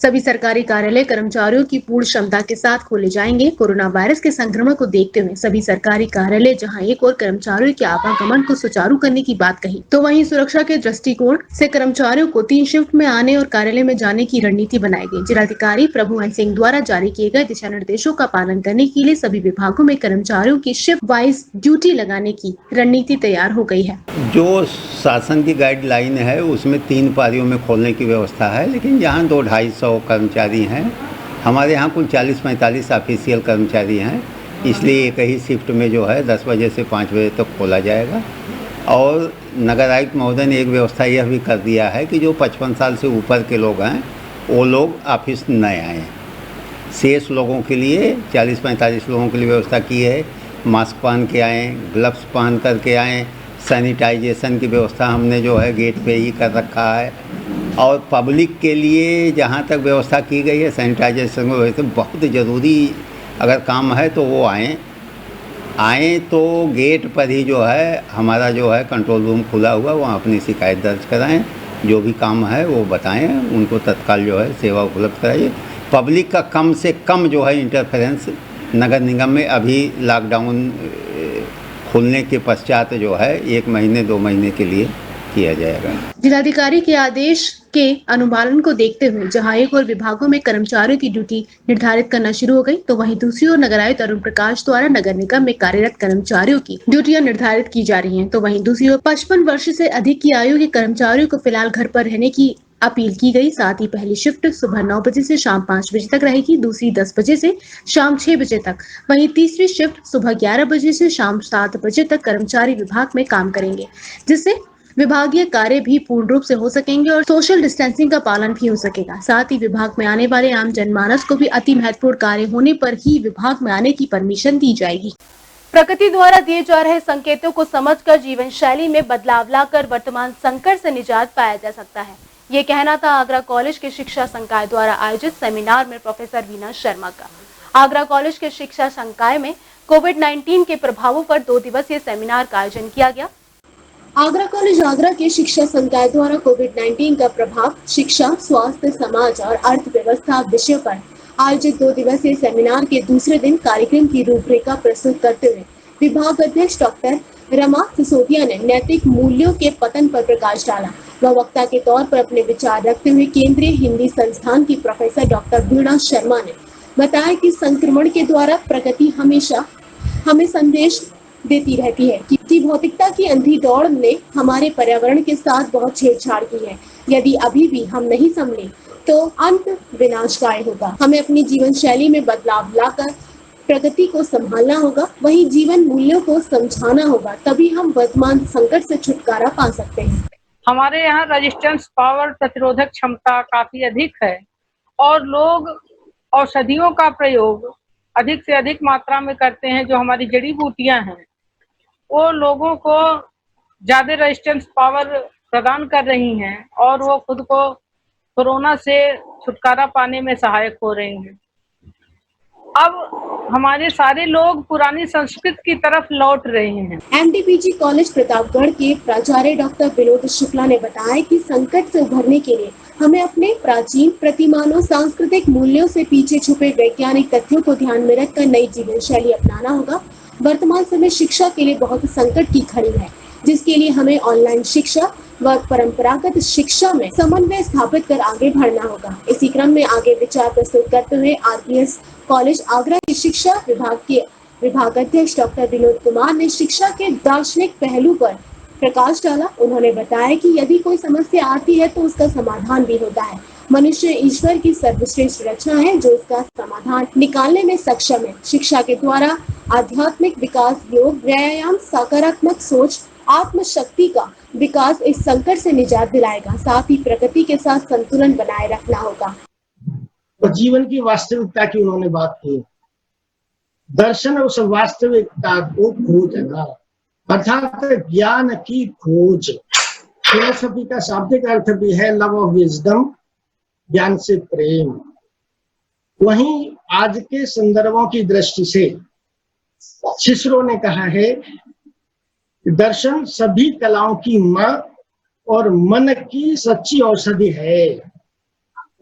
सभी सरकारी कार्यालय कर्मचारियों की पूर्ण क्षमता के साथ खोले जाएंगे। कोरोना वायरस के संक्रमण को देखते हुए सभी सरकारी कार्यालय जहां एक और कर्मचारियों के आवागमन को सुचारू करने की बात कही, तो वहीं सुरक्षा के दृष्टिकोण से कर्मचारियों को 3 शिफ्ट में आने और कार्यालय में जाने की रणनीति बनाई गई। जिलाधिकारी प्रभु एन सिंह द्वारा जारी किए गए दिशा निर्देशों का पालन करने के लिए सभी विभागों में कर्मचारियों की शिफ्ट वाइज ड्यूटी लगाने की रणनीति तैयार हो गई है।
जो शासन की गाइडलाइन है उसमें 3 पारियों में खोलने की व्यवस्था है, लेकिन यहाँ 200-250 कर्मचारी हैं। हमारे यहाँ कुल 40-45 ऑफिशियल कर्मचारी हैं, इसलिए एक ही शिफ्ट में जो है 10 बजे से 5 बजे तक खोला जाएगा। और नगर आयुक्त महोदय ने एक व्यवस्था यह भी कर दिया है कि जो 55 साल से ऊपर के लोग हैं वो लोग ऑफिस न आएँ। शेष लोगों के लिए 40-45 लोगों के लिए व्यवस्था की है, मास्क पहन के आएँ, ग्लव्स पहन करके आएँ, सैनिटाइजेशन की व्यवस्था हमने जो है गेट पे ही कर रखा है। और पब्लिक के लिए जहाँ तक व्यवस्था की गई है सैनिटाइजेशन में, वैसे बहुत ज़रूरी अगर काम है तो वो आएँ तो गेट पर ही जो है हमारा जो है कंट्रोल रूम खुला हुआ, वहाँ अपनी शिकायत दर्ज कराएं, जो भी काम है वो बताएं, उनको तत्काल जो है सेवा उपलब्ध कराइए। पब्लिक का कम से कम जो है इंटरफेरेंस नगर निगम में अभी लॉकडाउन खुलने के पश्चात जो है 1 महीने 2 महीने के लिए किया जाएगा।
जिलाधिकारी के आदेश के अनुपालन को देखते हुए जहां एक और विभागों में कर्मचारियों की ड्यूटी निर्धारित करना शुरू हो गई, तो वहीं दूसरी ओर नगर आयुक्त अरुण प्रकाश द्वारा नगर निगम में कार्यरत कर्मचारियों की ड्यूटियां निर्धारित की जा रही हैं। तो वहीं दूसरी ओर 55 वर्ष से अधिक की आयु के कर्मचारियों को फिलहाल घर पर रहने की अपील की गई। साथ ही पहली शिफ्ट सुबह 9 बजे से शाम 5 बजे तक रहेगी, दूसरी 10 बजे से शाम 6 बजे तक, वहीं तीसरी शिफ्ट सुबह 11 बजे से शाम 7 बजे तक कर्मचारी विभाग में काम करेंगे, जिससे विभागीय कार्य भी पूर्ण रूप से हो सकेंगे और सोशल डिस्टेंसिंग का पालन भी हो सकेगा। साथ ही विभाग में आने वाले आम जनमानस को भी अति महत्वपूर्ण कार्य होने पर ही विभाग में आने की परमिशन दी जाएगी। प्रकृति द्वारा दिए जा रहे संकेतों को समझकर जीवन शैली में बदलाव लाकर वर्तमान संकट से निजात पाया जा सकता है, ये कहना था आगरा कॉलेज के शिक्षा संकाय द्वारा आयोजित सेमिनार में प्रोफेसर वीना शर्मा का। आगरा कॉलेज के शिक्षा संकाय में कोविड-19 के प्रभावों पर 2 दिवसीय सेमिनार का आयोजन किया गया।
आगरा कॉलेज आगरा के शिक्षा संकाय द्वारा कोविड-19 का प्रभाव शिक्षा, स्वास्थ्य, समाज और अर्थव्यवस्था विषय पर आयोजित 2 दिवसीय सेमिनार के दूसरे दिन कार्यक्रम की रूपरेखा प्रस्तुत करते हुए विभाग अध्यक्ष डॉक्टर रमा सिसोदिया ने नैतिक मूल्यों के पतन पर प्रकाश डाला व वक्ता के तौर पर अपने विचार रखते हुए केंद्रीय हिंदी संस्थान की प्रोफेसर डॉक्टर वीणा शर्मा ने बताया कि संक्रमण के द्वारा प्रकृति हमेशा हमें संदेश देती रहती है कि भौतिकता की अंधी दौड़ ने हमारे पर्यावरण के साथ बहुत छेड़छाड़ की है। यदि अभी भी हम नहीं संभले तो अंत विनाशकारी होगा। हमें अपनी जीवन शैली में बदलाव लाकर प्रगति को संभालना होगा, वहीं जीवन मूल्यों को समझाना होगा, तभी हम वर्तमान संकट से छुटकारा पा सकते हैं।
हमारे यहाँ रेजिस्टेंस पावर, प्रतिरोधक क्षमता काफी अधिक है और लोग औषधियों का प्रयोग अधिक से अधिक मात्रा में करते हैं। जो हमारी जड़ी बूटियां हैं वो लोगों को ज्यादा रेजिस्टेंस पावर प्रदान कर रही हैं और वो खुद को कोरोना से छुटकारा पाने में सहायक हो रही हैं। अब हमारे सारे लोग पुरानी संस्कृति की तरफ लौट रहे हैं।
एमडीपीजी कॉलेज प्रतापगढ़ के प्राचार्य डॉक्टर विनोद शुक्ला ने बताया कि संकट से उभरने के लिए हमें अपने प्राचीन प्रतिमानों, सांस्कृतिक मूल्यों से पीछे छुपे वैज्ञानिक तथ्यों को ध्यान में रखकर नई जीवन शैली अपनाना होगा। वर्तमान समय शिक्षा के लिए बहुत संकट की घड़ी है, जिसके लिए हमें ऑनलाइन शिक्षा व परंपरागत शिक्षा में समन्वय स्थापित कर आगे बढ़ना होगा। इसी क्रम में आगे विचार प्रस्तुत करते हुए आरपीएस कॉलेज आगरा के शिक्षा विभाग के विभागाध्यक्ष डॉक्टर विनोद कुमार ने शिक्षा के दार्शनिक पहलू पर प्रकाश डाला। उन्होंने बताया कि यदि कोई समस्या आती है तो उसका समाधान भी होता है। मनुष्य ईश्वर की सर्वश्रेष्ठ रचना है जो इसका समाधान निकालने में सक्षम है। शिक्षा के द्वारा आध्यात्मिक विकास, योग, व्यायाम, सकारात्मक सोच, आत्मशक्ति का विकास इस संकट से निजात दिलाएगा। साथ ही प्रकृति के साथ संतुलन बनाए रखना होगा।
तो जीवन की वास्तविकता की उन्होंने बात की। दर्शन उस वास्तविकता को खोजना, अर्थात ज्ञान की खोज। फिलोसफी का शाब्दिक अर्थ भी है लव ऑफ विजडम, ज्ञान से प्रेम। वहीं आज के संदर्भों की दृष्टि से सिसरो ने कहा है कि दर्शन सभी कलाओं की मां और मन की सच्ची औषधि है।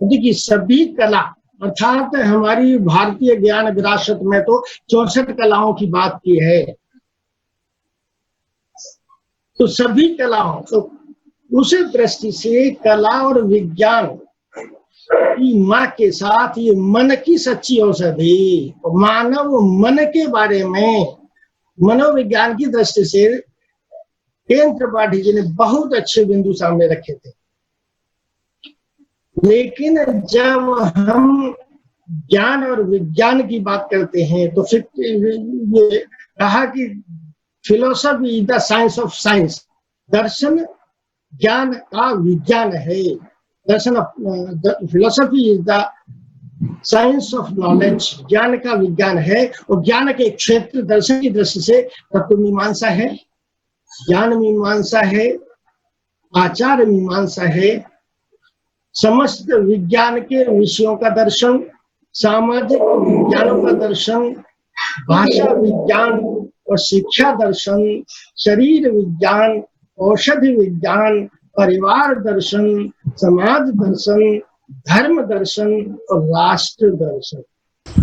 देखिए, सभी कला अर्थात हमारी भारतीय ज्ञान विरासत में तो 64 कलाओं की बात की है, तो सभी कलाओं, तो उसी दृष्टि से कला और विज्ञान की माँ के साथ ये मन की सच्ची औषधि, मानव मन के बारे में मनोविज्ञान की दृष्टि से केन त्रिपाठी जी ने बहुत अच्छे बिंदु सामने रखे थे। लेकिन जब हम ज्ञान और विज्ञान की बात करते हैं तो फिर ये कहा कि philosophy is the science of science. दर्शन ज्ञान का विज्ञान है। दर्शन philosophy is the science of knowledge, ज्ञान का विज्ञान है। और ज्ञान के क्षेत्र दर्शन की दृष्टि से तत्व मीमांसा है, ज्ञान मीमांसा है, आचार मीमांसा है, समस्त विज्ञान के विषयों का दर्शन, सामाजिक विज्ञानों का दर्शन, भाषा विज्ञान और शिक्षा दर्शन, शरीर विज्ञान, औषधि विज्ञान, परिवार दर्शन, समाज दर्शन, धर्म दर्शन और राष्ट्र दर्शन।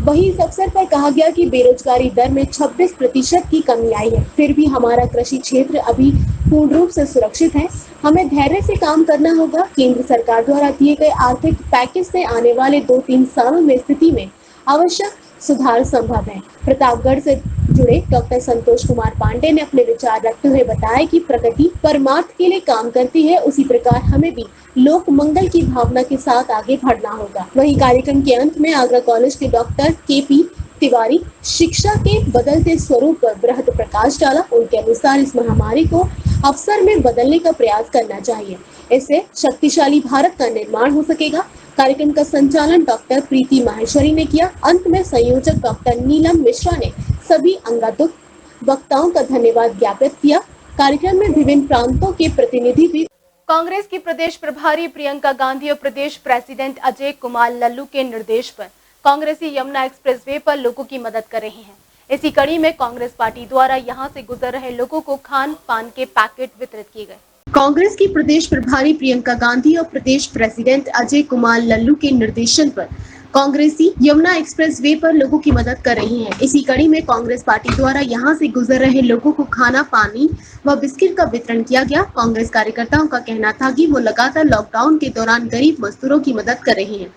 वहीं इस अवसर पर कहा गया कि बेरोजगारी दर में 26% की कमी आई है। फिर भी हमारा कृषि क्षेत्र अभी पूर्ण रूप से सुरक्षित है। हमें धैर्य से काम करना होगा। केंद्र सरकार द्वारा दिए गए आर्थिक पैकेज से आने वाले 2-3 सालों में स्थिति में आवश्यक सुधार संभव है। प्रतापगढ़ से जुड़े डॉक्टर संतोष कुमार पांडे ने अपने विचार रखते हुए बताया कि प्रकृति परमार्थ के लिए काम करती है, उसी प्रकार हमें भी लोक मंगल की भावना के साथ आगे बढ़ना होगा। वहीं कार्यक्रम के अंत में आगरा कॉलेज के डॉक्टर KP तिवारी शिक्षा के बदलते स्वरूप पर बृहद प्रकाश डाला। उनके अनुसार इस महामारी को अवसर में बदलने का प्रयास करना चाहिए, इससे शक्तिशाली भारत का निर्माण हो सकेगा। कार्यक्रम का संचालन डॉक्टर प्रीति माहेश्वरी ने किया। अंत में संयोजक डॉक्टर नीलम मिश्रा ने सभी अंगातुक वक्ताओं का धन्यवाद ज्ञापित किया। कार्यक्रम में विभिन्न प्रांतों के प्रतिनिधि भी।
कांग्रेस की प्रदेश प्रभारी प्रियंका गांधी और प्रदेश प्रेसिडेंट अजय कुमार लल्लू के निर्देश पर कांग्रेसी यमुना एक्सप्रेसवे पर लोगों की मदद कर रहे हैं। इसी कड़ी में कांग्रेस पार्टी द्वारा यहां से गुजर रहे लोगों को खान पान के पैकेट वितरित किए गए।
कांग्रेस की प्रदेश प्रभारी प्रियंका गांधी और प्रदेश प्रेसिडेंट अजय कुमार लल्लू के निर्देशन पर कांग्रेसी यमुना एक्सप्रेस वे पर लोगों की मदद कर रही हैं। इसी कड़ी में कांग्रेस पार्टी द्वारा यहां से गुजर रहे लोगों को खाना, पानी व बिस्किट का वितरण किया गया। कांग्रेस कार्यकर्ताओं का कहना था कि वो लगातार लॉकडाउन के दौरान गरीब मजदूरों की मदद कर रहे हैं।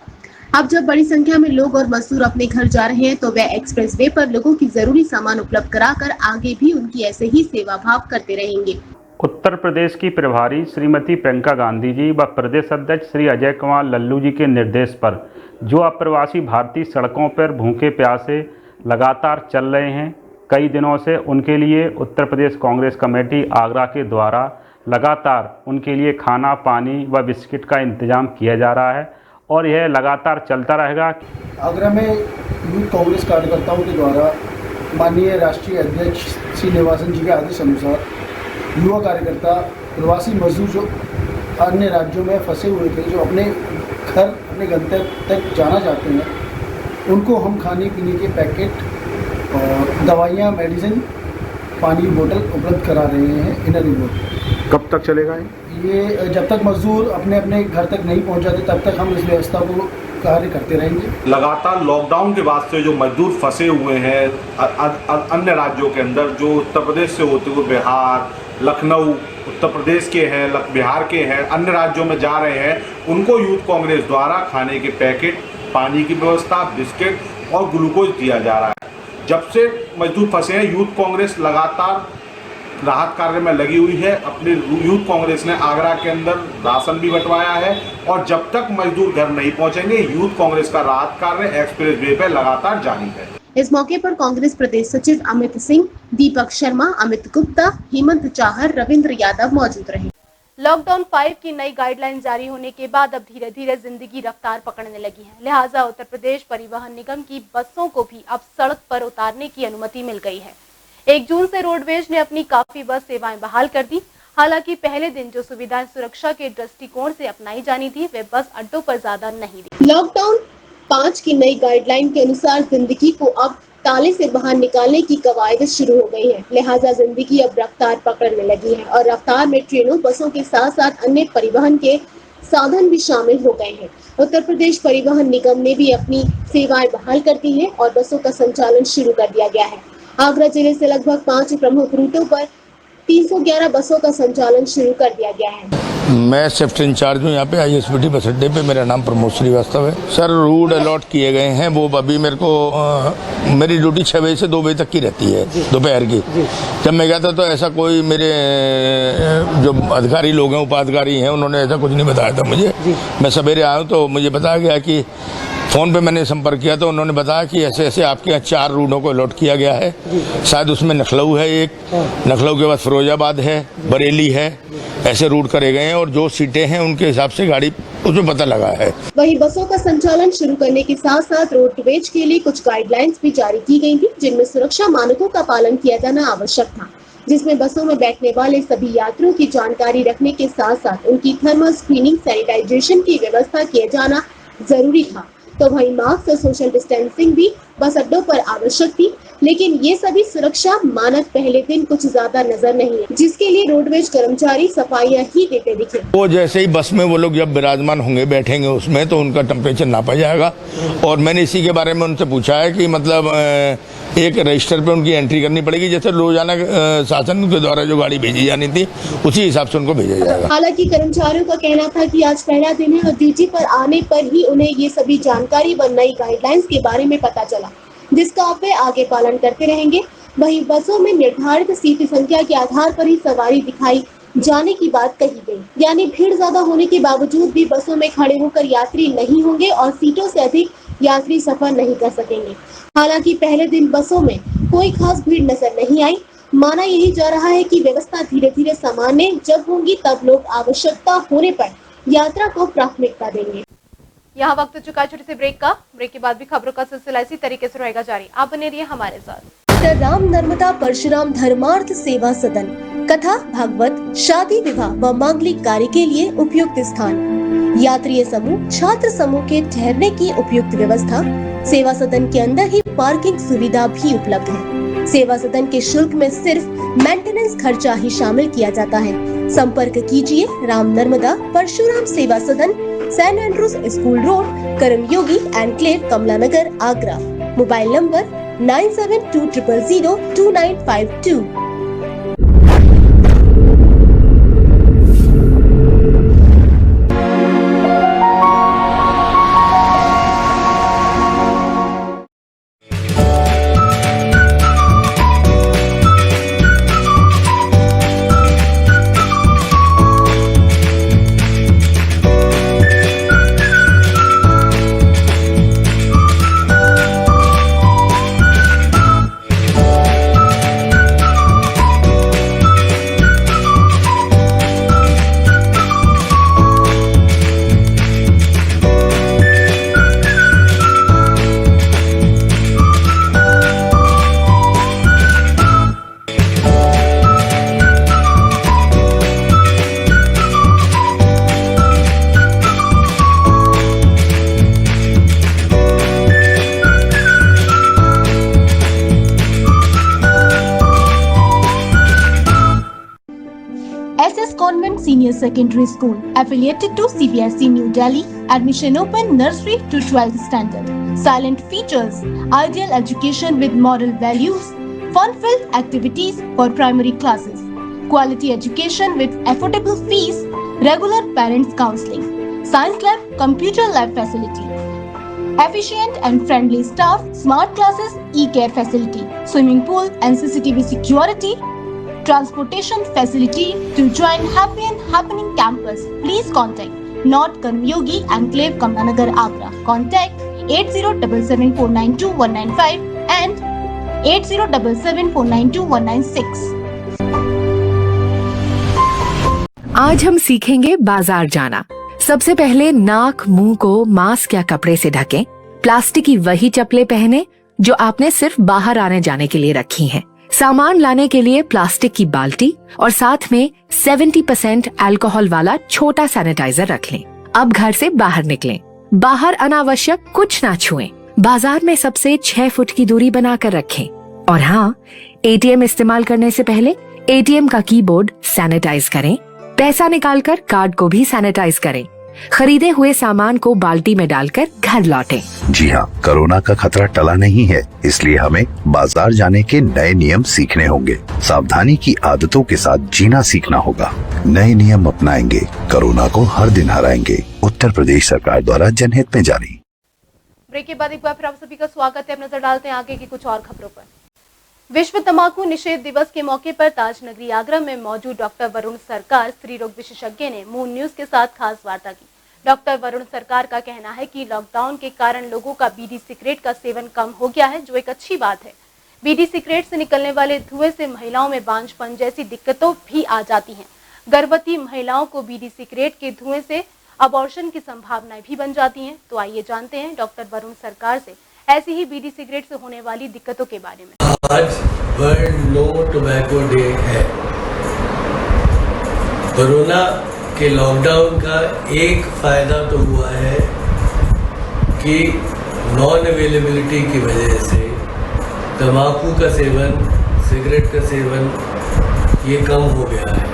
अब जब बड़ी संख्या में लोग और मजदूर अपने घर जा रहे हैं तो वे एक्सप्रेस वे पर लोगों की जरूरी सामान उपलब्ध कराकर आगे भी उनकी ऐसे ही सेवा भाव करते रहेंगे।
उत्तर प्रदेश की प्रभारी श्रीमती प्रियंका गांधी जी व प्रदेश अध्यक्ष श्री अजय कुमार लल्लू जी के निर्देश पर जो अप्रवासी भारतीय सड़कों पर भूखे प्यासे लगातार चल रहे हैं कई दिनों से, उनके लिए उत्तर प्रदेश कांग्रेस कमेटी आगरा के द्वारा लगातार उनके लिए खाना, पानी व बिस्किट का इंतजाम किया जा रहा है और यह लगातार चलता रहेगा।
आगरा में यूथ कांग्रेस कार्यकर्ताओं के द्वारा माननीय राष्ट्रीय अध्यक्ष श्री निवासन जी के आदेश अनुसार युवा कार्यकर्ता प्रवासी मजदूर जो अन्य राज्यों में फंसे हुए थे, जो अपने घर अपने गंतव्य तक जाना चाहते हैं, उनको हम खाने पीने के पैकेट और दवाइयाँ, मेडिसिन, पानी की बोतल उपलब्ध करा रहे हैं इनर रिपोर्ट।
कब तक चलेगा
ये? जब तक मजदूर अपने अपने घर तक नहीं पहुँच जाते तब तक हम इस व्यवस्था को कार्य करते रहेंगे।
लगातार लॉकडाउन के बाद से जो मजदूर फंसे हुए हैं अन्य राज्यों के अंदर, जो उत्तर प्रदेश से होते हुए बिहार, लखनऊ, उत्तर प्रदेश के हैं, बिहार के हैं, अन्य राज्यों में जा रहे हैं, उनको यूथ कांग्रेस द्वारा खाने के पैकेट, पानी की व्यवस्था, बिस्किट और ग्लूकोज दिया जा रहा है। जब से मजदूर फंसे हैं यूथ कांग्रेस लगातार राहत कार्य में लगी हुई है। अपने यूथ कांग्रेस ने आगरा के अंदर राशन भी बंटवाया है और जब तक मजदूर घर नहीं पहुंचेंगे यूथ कांग्रेस का राहत कार्य एक्सप्रेस वे पर लगातार जारी है।
इस मौके पर कांग्रेस प्रदेश सचिव अमित सिंह, दीपक शर्मा, अमित गुप्ता, हेमंत चाहर, रविंद्र यादव मौजूद रहे।
लॉकडाउन 5 की नई गाइडलाइन जारी होने के बाद अब धीरे धीरे जिंदगी रफ्तार पकड़ने लगी है। लिहाजा उत्तर प्रदेश परिवहन निगम की बसों को भी अब सड़क पर उतारने की अनुमति मिल गई है। 1 जून से रोडवेज ने अपनी काफी बस सेवाएं बहाल कर दी। हालांकि पहले दिन जो सुविधाएं सुरक्षा के दृष्टिकोण से अपनाई जानी थी वे बस अड्डों पर ज्यादा नहीं दी।
लॉकडाउन 5 की नई गाइडलाइन के अनुसार जिंदगी को अब ताले से बाहर निकालने की कवायद शुरू हो गई है। लिहाजा जिंदगी अब रफ्तार पकड़ने लगी है और रफ्तार में ट्रेनों, बसों के साथ साथ अन्य परिवहन के साधन भी शामिल हो गए हैं। उत्तर प्रदेश परिवहन निगम ने भी अपनी सेवाएं बहाल कर दी है और बसों का संचालन शुरू कर दिया गया है। आगरा जिले से लगभग 5 प्रमुख रूटों पर 311 बसों का संचालन शुरू कर दिया गया है।
मैं शिफ्ट इंचार्ज हूँ यहाँ पे ISBT बस अड्डे पे। मेरा नाम प्रमोद श्रीवास्तव है। सर रूट अलॉट किए गए हैं, वो अभी मेरे को मेरी ड्यूटी 6 बजे से 2 बजे तक की रहती है दोपहर की। जब मैं गया था तो ऐसा कोई मेरे जो अधिकारी लोग हैं, उपाधिकारी हैं, उन्होंने ऐसा कुछ नहीं बताया था मुझे। मैं सवेरे आया हूँ तो मुझे बताया गया कि फ़ोन पे मैंने संपर्क किया तो उन्होंने बताया कि ऐसे ऐसे आपके यहाँ 4 रूटों को अलॉट किया गया है। शायद उसमें लखनऊ है, एक लखनऊ के बाद फिरोजाबाद है, बरेली है, ऐसे रूट करे गए हैं और जो सीटें हैं उनके हिसाब से गाड़ी उसमें पता लगा है।
वहीं बसों का संचालन शुरू करने के साथ साथ रोडवेज के लिए कुछ गाइडलाइंस भी जारी की गई थी, जिनमें सुरक्षा मानकों का पालन किया जाना आवश्यक था। जिसमें बसों में बैठने वाले सभी यात्रियों की जानकारी रखने के साथ साथ उनकी थर्मल स्क्रीनिंग, सैनिटाइजेशन की व्यवस्था किया जाना जरूरी था। तो वहीं मास्क और सोशल डिस्टेंसिंग भी बस अड्डों पर आवश्यक थी, लेकिन ये सभी सुरक्षा मानक पहले दिन कुछ ज्यादा नजर नहीं है, जिसके लिए रोडवेज कर्मचारी सफाइयां ही देते दिखे।
वो जैसे ही बस में वो लोग जब विराजमान होंगे, बैठेंगे उसमें, तो उनका टेम्परेचर नापा जाएगा। और मैंने इसी के बारे में उनसे पूछा है कि मतलब एक रजिस्टर पे उनकी एंट्री करनी पड़ेगी, जैसे रोजाना शासन के द्वारा जो गाड़ी भेजी जानी थी उसी हिसाब से उनको भेजा जाएगा।
हालांकि कर्मचारियों का कहना था कि आज पहला दिन है और ड्यूटी पर आने पर ही उन्हें ये सभी जानकारी व नई गाइडलाइंस के बारे में पता चला, जिसका वे आगे पालन करते रहेंगे। वहीं बसों में निर्धारित सीट संख्या के आधार पर ही सवारी दिखाई जाने की बात कही गई, यानी भीड़ ज्यादा होने के बावजूद भी बसों में खड़े होकर यात्री नहीं होंगे और सीटों से अधिक यात्री सफर नहीं कर सकेंगे। हालांकि पहले दिन बसों में कोई खास भीड़ नजर नहीं आई। माना यही जा रहा है कि व्यवस्था धीरे धीरे सामान्य जब होंगी तब लोग आवश्यकता होने पर यात्रा को प्राथमिकता देंगे।
यहाँ वक्त हो चुका है छोटे से ब्रेक का। ब्रेक के बाद भी खबरों का सिलसिला इसी तरीके से रहेगा जारी। आप बने रहिए हमारे साथ।
राम नर्मदा परशुराम धर्मार्थ सेवा सदन, कथा, भागवत, शादी, विवाह व मांगलिक कार्य के लिए उपयुक्त स्थान, यात्रीय समूह, छात्र समूह के ठहरने की उपयुक्त व्यवस्था। सेवा सदन के अंदर ही पार्किंग सुविधा भी उपलब्ध है। सेवा सदन के शुल्क में सिर्फ मेंटेनेंस खर्चा ही शामिल किया जाता है। संपर्क कीजिए Ram Narmada Parshuram Seva Sadan, Saint Andrews school road, Karmayogi enclave, Kamla Nagar, Agra. Mobile number 9720002952। Senior Secondary School affiliated to CBSE New Delhi. Admission open nursery to 12th standard. Silent features, ideal education with moral values, fun-filled activities for primary classes, quality education with affordable fees, regular parents counseling, science lab, computer lab facility, efficient and friendly staff, smart classes, e-care facility, swimming pool and CCTV security, transportation facility. To join Happy and Happening campus, please contact North Karmyogi Enclave, Kamlanagar, Agra. Contact 8077492195 and 8077492196.
आज हम सीखेंगे बाजार जाना। सबसे पहले नाक मुंह को मास्क या कपड़े से ढकें। प्लास्टिक की वही चप्पलें पहने जो आपने सिर्फ बाहर आने जाने के लिए रखी हैं। सामान लाने के लिए प्लास्टिक की बाल्टी और साथ में 70% अल्कोहल वाला छोटा सैनिटाइजर रख लें। अब घर से बाहर निकलें। बाहर अनावश्यक कुछ ना छुएं। बाजार में सबसे 6 फुट की दूरी बनाकर रखें। और हाँ, एटीएम इस्तेमाल करने से पहले एटीएम का कीबोर्ड सैनिटाइज करें। पैसा निकालकर कार्ड को भी सैनिटाइज करें। खरीदे हुए सामान को बाल्टी में डालकर घर लौटें।
जी हाँ, कोरोना का खतरा टला नहीं है, इसलिए हमें बाजार जाने के नए नियम सीखने होंगे। सावधानी की आदतों के साथ जीना सीखना होगा। नए नियम अपनाएंगे, कोरोना को हर दिन हराएंगे। उत्तर प्रदेश सरकार द्वारा जनहित में जारी।
ब्रेक के बाद एक बार फिर आप सभी का स्वागत है। अब नजर डालते हैं आगे की कुछ और खबरों पर। विश्व तंबाकू निषेध दिवस के मौके पर ताजनगरी आगरा में मौजूद डॉक्टर वरुण सरकार, स्त्री रोग विशेषज्ञ ने मून न्यूज के साथ खास वार्ता की। डॉक्टर वरुण सरकार का कहना है कि लॉकडाउन के कारण लोगों का बीड़ी सिगरेट का सेवन कम हो गया है, जो एक अच्छी बात है। बीड़ी सिगरेट से निकलने वाले धुएं से महिलाओं में बांझपन जैसी दिक्कतों भी आ जाती हैं। गर्भवती महिलाओं को बीड़ी सिगरेट के धुएं से अबॉर्शन की संभावनाएं भी बन जाती हैं। तो आइए जानते हैं डॉक्टर वरुण सरकार से ऐसी ही बीड़ी सिगरेट से होने वाली दिक्कतों के बारे में।
आज वर्ल्ड नो टोबैको डे है। कोरोना के लॉकडाउन का एक फायदा तो हुआ है कि नॉन अवेलेबिलिटी की वजह से तंबाकू का सेवन, सिगरेट का सेवन ये कम हो गया है।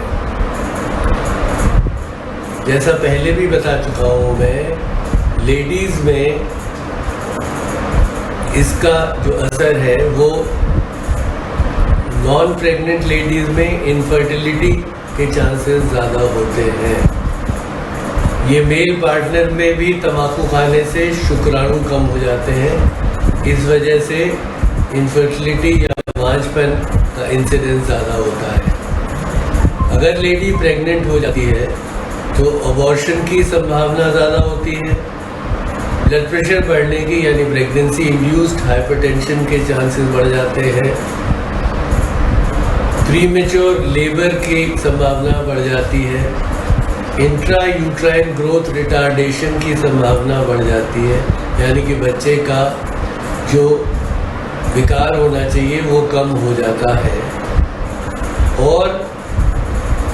जैसा पहले भी बता चुका हूँ मैं, लेडीज़ में इसका जो असर है वो नॉन प्रेग्नेंट लेडीज़ में इनफर्टिलिटी के चांसेस ज़्यादा होते हैं। ये मेल पार्टनर में भी तंबाकू खाने से शुक्राणु कम हो जाते हैं, इस वजह से इनफर्टिलिटी या बांझपन का इंसिडेंस ज़्यादा होता है। अगर लेडी प्रेग्नेंट हो जाती है तो अबॉर्शन की संभावना ज़्यादा होती है। ब्लड प्रेशर बढ़ने की यानी प्रेगनेंसी इंड्यूस्ड हाइपरटेंशन के चांसेस बढ़ जाते हैं। प्रीमेच्योर लेबर की संभावना बढ़ जाती है। इंट्रा यूट्राइन ग्रोथ रिटार्डेशन की संभावना बढ़ जाती है, यानी कि बच्चे का जो विकार होना चाहिए वो कम हो जाता है। और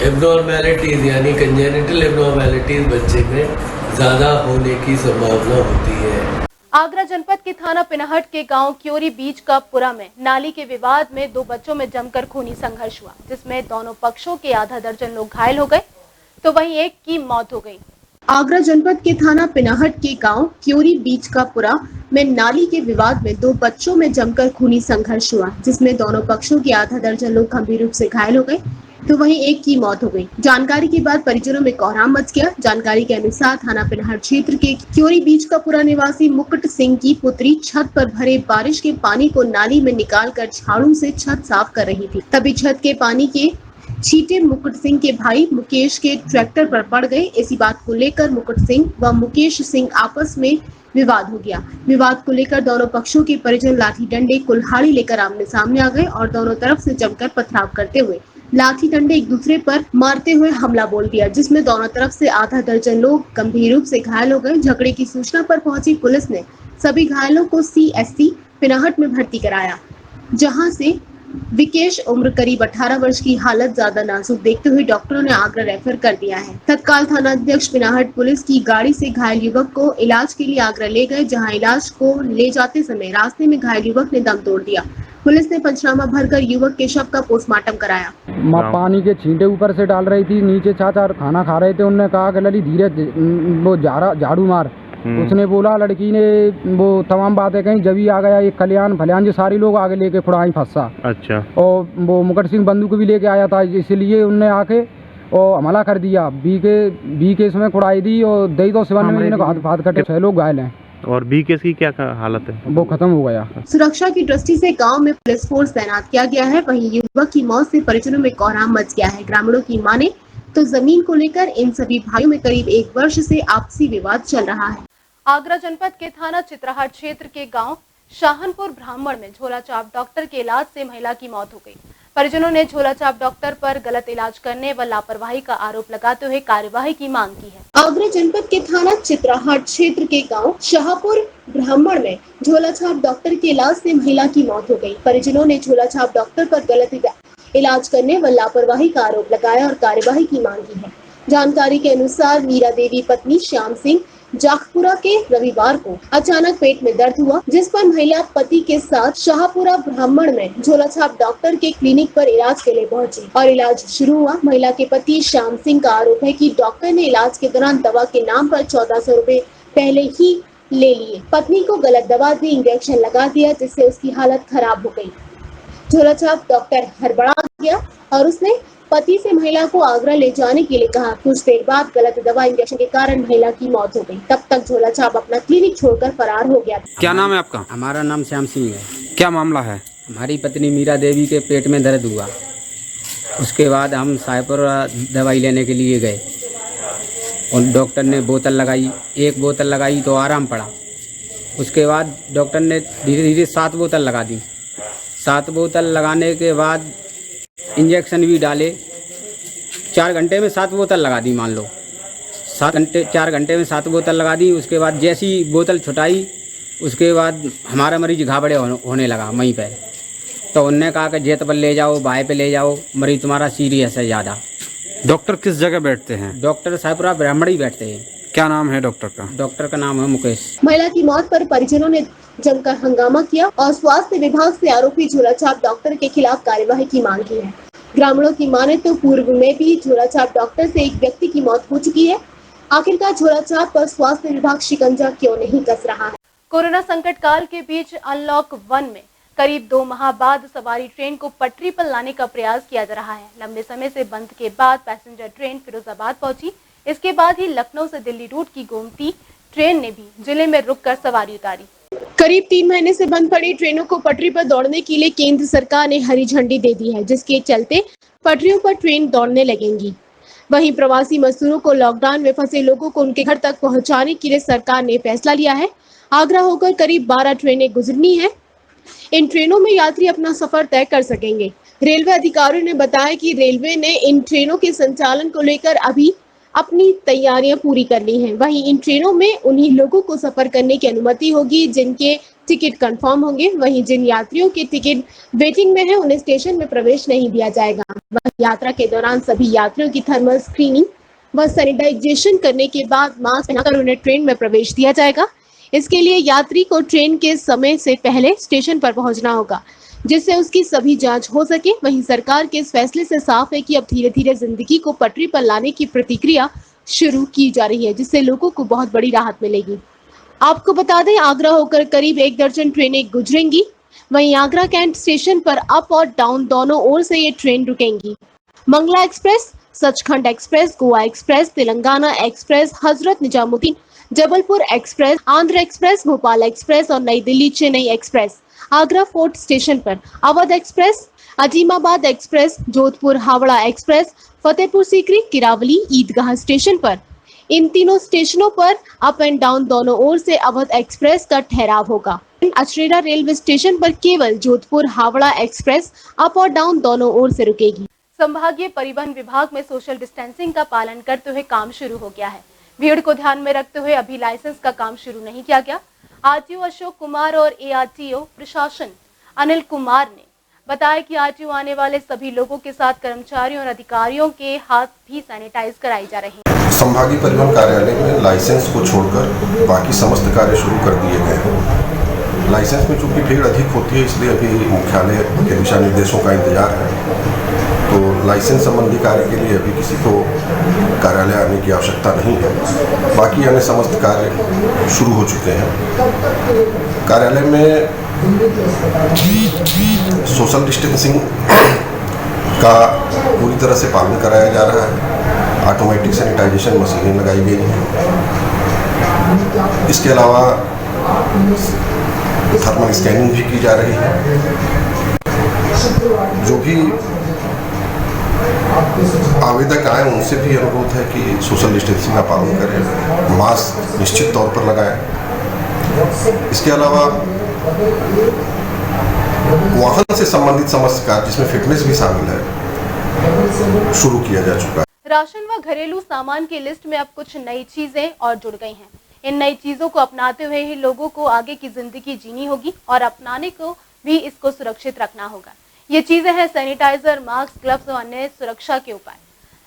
एब्नॉर्मेलिटीज़ यानी कंजेनिटल एब्नॉर्मेलिटीज़ बच्चे में ज़्यादा होने की संभावना होती है।
आगरा जनपद के थाना पिनहट के गांव क्योरी बीच का पुरा में नाली के विवाद में 2 बच्चों में जमकर खूनी संघर्ष हुआ, जिसमें दोनों पक्षों के आधा दर्जन लोग घायल हो गए तो वहीं एक की मौत हो गई।
आगरा जनपद के थाना पिनाहट के गांव क्योरी बीच का पुरा में नाली के विवाद में 2 बच्चों में जमकर खूनी संघर्ष हुआ, जिसमें दोनों पक्षों के आधा दर्जन लोग गंभीर रूप से घायल हो गए तो वहीं एक की मौत हो गई। जानकारी के बाद परिजनों में कोहराम मच गया। जानकारी के अनुसार थाना पिनाहट क्षेत्र के क्योरी बीच का पुरा निवासी मुकुट सिंह की पुत्री छत पर भरे बारिश के पानी को नाली में निकालकर झाड़ू से छत साफ कर रही थी, तभी छत के पानी के छींटे मुकुट सिंह के भाई मुकेश के ट्रैक्टर पर पड़ गए। इसी बात को लेकर मुकुट सिंह व मुकेश सिंह आपस में विवाद हो गया। विवाद को लेकर दोनों पक्षों के परिजन लाठी डंडे कुल्हाड़ी लेकर आमने सामने आ गए और दोनों तरफ से जमकर पथराव करते हुए लाठी डंडे एक दूसरे पर मारते हुए हमला बोल दिया, जिसमें दोनों तरफ से आधा दर्जन लोग गंभीर रूप से घायल हो गए। झगड़े की सूचना पर पहुंची पुलिस ने सभी घायलों को CSC पिनाहट में भर्ती कराया, जहां से विकेश उम्र करीब 18 वर्ष की हालत ज्यादा नाजुक देखते हुए डॉक्टरों ने आगरा रेफर कर दिया है। तत्काल थाना अध्यक्ष पिनाहट पुलिस की गाड़ी से घायल युवक को इलाज के लिए आगरा ले गए, जहां इलाज को ले जाते समय रास्ते में घायल युवक ने दम तोड़ दिया। पुलिस ने पंचनामा भरकर युवक के शव का पोस्टमार्टम कराया।
पानी के छींटे ऊपर से डाल रही थी, नीचे चाचा खाना खा रहे थे। उन्होंने कहा कि लली धीरे वो झाड़ू मार। उसने बोला, लड़की ने वो तमाम बातें कहीं, जब ही आ गया एक कल्याण फल्यान जो सारे लोग आगे लेके खुड़ाई फंसा। अच्छा। और वो मुकुट सिंह बंदूक भी लेके आया था, इसलिए उनने आके और हमला कर दिया। बी केस में खुड़ाई दी और दई तो सिवान में हाथ कटे, 6 लोग घायल हैं। और बी केस की क्या हालत है? वो खत्म हो गया।
सुरक्षा की दृष्टि से गांव में पुलिस फोर्स तैनात किया गया है। वहीं युवक की मौत से परिजनों में कोहराम मच गया है। ग्रामीणों की माने तो जमीन को लेकर इन सभी भाइयों में करीब 1 वर्ष से आपसी विवाद चल रहा है।
आगरा जनपद के थाना चित्राहाट क्षेत्र के गांव शाहनपुर ब्राह्मण में झोलाछाप डॉक्टर के इलाज से महिला की मौत हो गई। परिजनों ने झोलाछाप डॉक्टर पर गलत इलाज करने व लापरवाही का आरोप लगाते हुए कार्यवाही की मांग की है।
आगरा जनपद के थाना चित्राहाट क्षेत्र के गांव शाहपुर ब्राह्मण में झोलाछाप डॉक्टर के इलाज से महिला की मौत हो गई। परिजनों ने झोलाछाप डॉक्टर पर गलत इलाज करने व लापरवाही का आरोप लगाया और कार्यवाही की मांग की है। जानकारी के अनुसार मीरा देवी पत्नी श्याम सिंह जाखपुरा के रविवार को अचानक पेट में दर्द हुआ, जिस पर महिला पति के साथ शाहपुरा ब्राह्मण में झोलाछाप डॉक्टर के क्लिनिक पर इलाज के लिए पहुंची और इलाज शुरू हुआ। महिला के पति श्याम सिंह का आरोप है कि डॉक्टर ने इलाज के दौरान दवा के नाम पर 1400 रुपए पहले ही ले लिए। पत्नी को गलत दवा दी, इंजेक्शन लगा दिया, जिससे उसकी हालत खराब हो गई। झोलाछाप डॉक्टर हड़बड़ा गया और उसने पति से महिला को आगरा ले जाने के लिए कहा। कुछ देर बाद गलत दवा इंजेक्शन के कारण महिला की मौत हो गई। तब तक झोलाछाप अपना क्लिनिक छोड़कर फरार हो गया।
क्या नाम है आपका?
हमारा नाम श्याम सिंह है।
क्या मामला है?
हमारी पत्नी मीरा देवी के पेट में दर्द हुआ। उसके बाद हम सायपुर दवाई लेने के लिए गए और डॉक्टर ने बोतल लगाई। 1 बोतल लगाई तो आराम पड़ा। उसके बाद डॉक्टर ने धीरे धीरे 7 बोतल लगा दी। 7 बोतल लगाने के बाद इंजेक्शन भी डाले। 4 घंटे में 7 बोतल लगा दी, मान लो 4 घंटे में 7 बोतल लगा दी। उसके बाद जैसी बोतल छुटाई उसके बाद हमारा मरीज घाबड़े होने लगा वहीं पे, तो उनने कहा कि जेत पर ले जाओ, बाय पे ले जाओ, मरीज तुम्हारा सीरियस है ज़्यादा।
डॉक्टर किस जगह बैठते हैं?
डॉक्टर साहपुरा ब्राह्मणी बैठते हैं।
क्या नाम है डॉक्टर का?
डॉक्टर का नाम है मुकेश।
महिला की मौत पर परिजनों ने जमकर हंगामा किया और स्वास्थ्य विभाग से आरोपी झोलाछाप डॉक्टर के खिलाफ कार्यवाही की मांग की है। ग्रामीणों की माने तो पूर्व में भी झोलाछाप डॉक्टर से एक व्यक्ति की मौत हो चुकी है। आखिरकार झोलाछाप पर स्वास्थ्य विभाग शिकंजा क्यों नहीं कस रहा है?
कोरोना संकट काल के बीच अनलॉक 1 में करीब 2 माह बाद सवारी ट्रेन को पटरी पर लाने का प्रयास किया जा रहा है। लंबे समय से बंद के बाद पैसेंजर ट्रेन फिरोजाबाद पहुंची। इसके बाद ही लखनऊ से दिल्ली रूट की गोमती ट्रेन ने भी जिले में रुककर सवारी उतारी।
करीब 3 महीने से बंद पड़ी ट्रेनों को पटरी पर दौड़ने के लिए केंद्र सरकार ने हरी झंडी दे दी है, जिसके चलते पटरियों पर ट्रेन दौड़ने लगेंगी। वहीं प्रवासी मजदूरों को लॉकडाउन में फंसे लोगों को उनके घर तक पहुंचाने के लिए सरकार ने फैसला लिया है। आगरा होकर करीब 12 ट्रेनें गुजरनी है। इन ट्रेनों में यात्री अपना सफर तय कर सकेंगे। रेलवे अधिकारियों ने बताया कि रेलवे ने इन ट्रेनों के संचालन को लेकर अभी अपनी तैयारियां पूरी कर ली हैं। वहीं इन ट्रेनों में उन्हीं लोगों को सफर करने की अनुमति होगी जिनके टिकट कंफर्म होंगे। वहीं जिन यात्रियों के टिकट वेटिंग में है उन्हें स्टेशन में प्रवेश नहीं दिया जाएगा। वहीं यात्रा के दौरान सभी यात्रियों की थर्मल स्क्रीनिंग व सैनिटाइजेशन करने के बाद मास्क पहनाकर उन्हें ट्रेन में प्रवेश दिया जाएगा। इसके लिए यात्री को ट्रेन के समय से पहले स्टेशन पर पहुंचना होगा, जिससे उसकी सभी जांच हो सके। वहीं सरकार के इस फैसले से साफ है कि अब धीरे धीरे जिंदगी को पटरी पर लाने की प्रतिक्रिया शुरू की जा रही है, जिससे लोगों को बहुत बड़ी राहत मिलेगी। आपको बता दें, आगरा होकर करीब 1 दर्जन ट्रेनें गुजरेंगी। वहीं आगरा कैंट स्टेशन पर अप और डाउन दोनों ओर से ये ट्रेन रुकेंगी। Mangla express, Sachkhand express, Goa express, Telangana express, Hazrat Nizamuddin, Jabalpur express, Andhra express, Bhopal express और Nai Delhi Chennai express, Agra fort station पर Awadh express, Azimabad express, Jodhpur Howrah express, Fatehpur Sikri, Kiraoli, Idgah station पर। इन तीनों स्टेशनों पर अप एंड डाउन दोनों ओर से अवध एक्सप्रेस का ठहराव होगा। अचरेरा रेलवे स्टेशन पर केवल जोधपुर हावड़ा एक्सप्रेस अप और डाउन दोनों ओर से रुकेगी।
संभागीय परिवहन विभाग में सोशल डिस्टेंसिंग का पालन करते हुए काम शुरू हो गया है। भीड़ को ध्यान में रखते हुए अभी लाइसेंस का काम शुरू नहीं किया गया। आरटीओ अशोक कुमार और एआरटीओ प्रशासन अनिल कुमार ने बताया कि आरटीओ आने वाले सभी लोगों के साथ कर्मचारियों और अधिकारियों के हाथ भी सैनिटाइज कराई जा रही है।
संभागीय परिवहन कार्यालय में लाइसेंस को छोड़कर बाकी समस्त कार्य शुरू कर दिए गए हैं। लाइसेंस में चूंकि भीड़ अधिक होती है, इसलिए अभी मुख्यालय के दिशा निर्देशों का इंतजार है। तो लाइसेंस संबंधी कार्य के लिए अभी किसी को कार्यालय आने की आवश्यकता नहीं है। बाकी अन्य समस्त कार्य शुरू हो चुके हैं। कार्यालय में सोशल डिस्टेंसिंग का पूरी तरह से पालन कराया जा रहा है। ऑटोमेटिक सैनिटाइजेशन मशीनें लगाई गई हैं। इसके अलावा थर्मल स्कैनिंग भी की जा रही है। जो भी आवेदक आए उनसे भी अनुरोध है कि सोशल डिस्टेंसिंग का पालन करें, मास्क निश्चित तौर पर लगाएं। इसके अलावा वाहन से संबंधित समस्त कार्य जिसमें फिटनेस भी शामिल है शुरू किया जा चुका है।
राशन व घरेलू सामान की लिस्ट में अब कुछ नई चीजें और जुड़ गई हैं। इन नई चीजों को अपनाते हुए ही लोगों को आगे की जिंदगी जीनी होगी और अपनाने को भी इसको सुरक्षित रखना होगा। ये चीजें हैं सैनिटाइजर, मास्क, ग्लव्स और अन्य सुरक्षा के उपाय।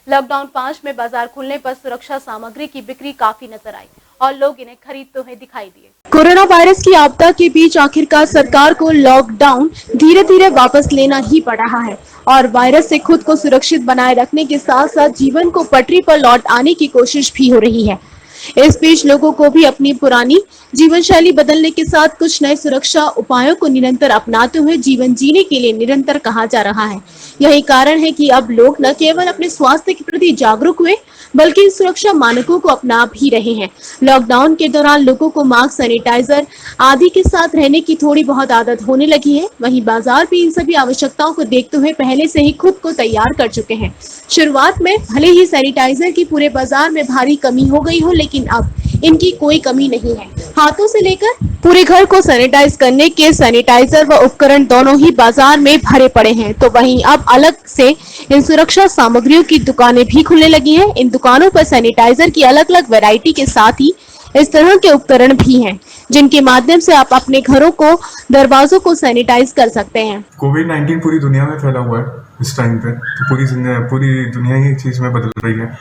लॉकडाउन 5 में बाजार खुलने पर सुरक्षा सामग्री की बिक्री काफी नजर आई और लोग इन्हें खरीदते हुए दिखाई दिए।
कोरोना वायरस की आपदा के बीच आखिरकार सरकार को लॉकडाउन धीरे धीरे वापस लेना ही पड़ रहा है और वायरस से खुद को सुरक्षित बनाए रखने के साथ साथ जीवन को पटरी पर लौट आने की कोशिश भी हो रही है। इस बीच लोगों को भी अपनी पुरानी जीवन शैली बदलने के साथ कुछ नए सुरक्षा उपायों को निरंतर अपनाते हुए जीवन जीने के लिए निरंतर कहा जा रहा है। यही कारण है कि अब लोग न केवल अपने स्वास्थ्य के प्रति जागरूक हुए बल्कि सुरक्षा मानकों को अपना भी रहे हैं। लॉकडाउन के दौरान लोगों को मास्क, सैनिटाइजर आदि के साथ रहने की थोड़ी बहुत आदत होने लगी है। वहीं बाजार भी इन सभी आवश्यकताओं को देखते हुए पहले से ही खुद को तैयार कर चुके हैं। शुरुआत में भले ही सैनिटाइजर की पूरे बाजार में भारी कमी हो गई हो, लेकिन अब इनकी कोई कमी नहीं है। हाथों से लेकर पूरे घर को सैनिटाइज करने के सैनिटाइजर व उपकरण दोनों ही बाजार में भरे पड़े हैं। तो वहीं अब अलग से इन सुरक्षा सामग्रियों की दुकानें भी खुलने लगी हैं। इन दुकानों पर सैनिटाइजर की अलग अलग वैरायटी के साथ ही इस तरह के उपकरण भी हैं जिनके माध्यम से आप अपने घरों को, दरवाजों को सैनिटाइज कर सकते हैं।
कोविड-19 पूरी दुनिया में फैला हुआ है इस टाइम पे, तो पूरी दुनिया ही चीज़ में बदल रही है।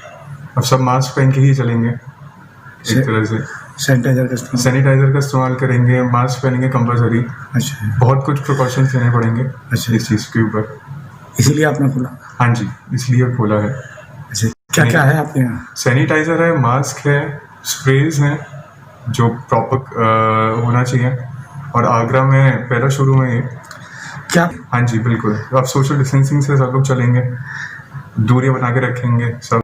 अब सब मास्क पहन के ही चलेंगे, एक तरह से सैनिटाइजर का इस्तेमाल करेंगे, मास्क पहनेंगे कंपलसरी। अच्छा, बहुत कुछ प्रिकॉशंस लेने पड़ेंगे इस चीज़ के ऊपर।
इसीलिए आपने खोला?
हाँ जी, इसलिए खोला है।
अच्छा, क्या क्या है आपके यहाँ?
सैनिटाइजर है, मास्क है, स्प्रेज हैं जो प्रॉपर होना चाहिए, और आगरा में पहला शोरूम है ये।
क्या?
हाँ जी बिल्कुल। अब सोशल डिस्टेंसिंग से सब लोग चलेंगे, दूरियां बना के रखेंगे, सब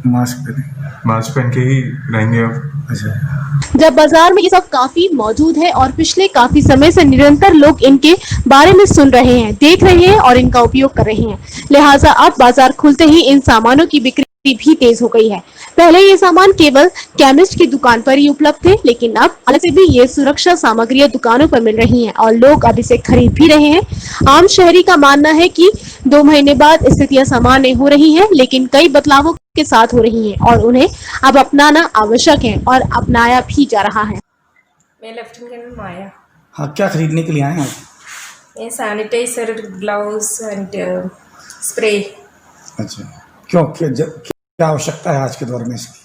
मास्क पहन के ही रहेंगे अब।
अच्छा।
जब बाजार में ये सब काफी मौजूद है और पिछले काफी समय से निरंतर लोग इनके बारे में सुन रहे हैं, देख रहे हैं और इनका उपयोग कर रहे हैं, लिहाजा अब बाजार खुलते ही इन सामानों की बिक्री भी तेज हो गई है। पहले ये सामान केवल केमिस्ट की दुकान पर ही उपलब्ध थे, लेकिन अब अलग से भी ये सुरक्षा सामग्रियां दुकानों पर मिल रही हैं और लोग अब इसे खरीद भी रहे हैं। आम शहरी का मानना है कि 2 महीने बाद स्थितियां सामान्य हो रही हैं, लेकिन कई बदलावों के साथ हो रही हैं और उन्हें अब अपनाना आवश्यक है और अपनाया भी जा रहा है।
मैं लेफ्टिनेंट माया।
हाँ, क्या खरीदने के लिए आए हैं?
ये सैनिटाइजर, ग्लव्स एंड स्प्रे।
अच्छा, क्यों क्या आवश्यकता है आज के दौर में इसकी?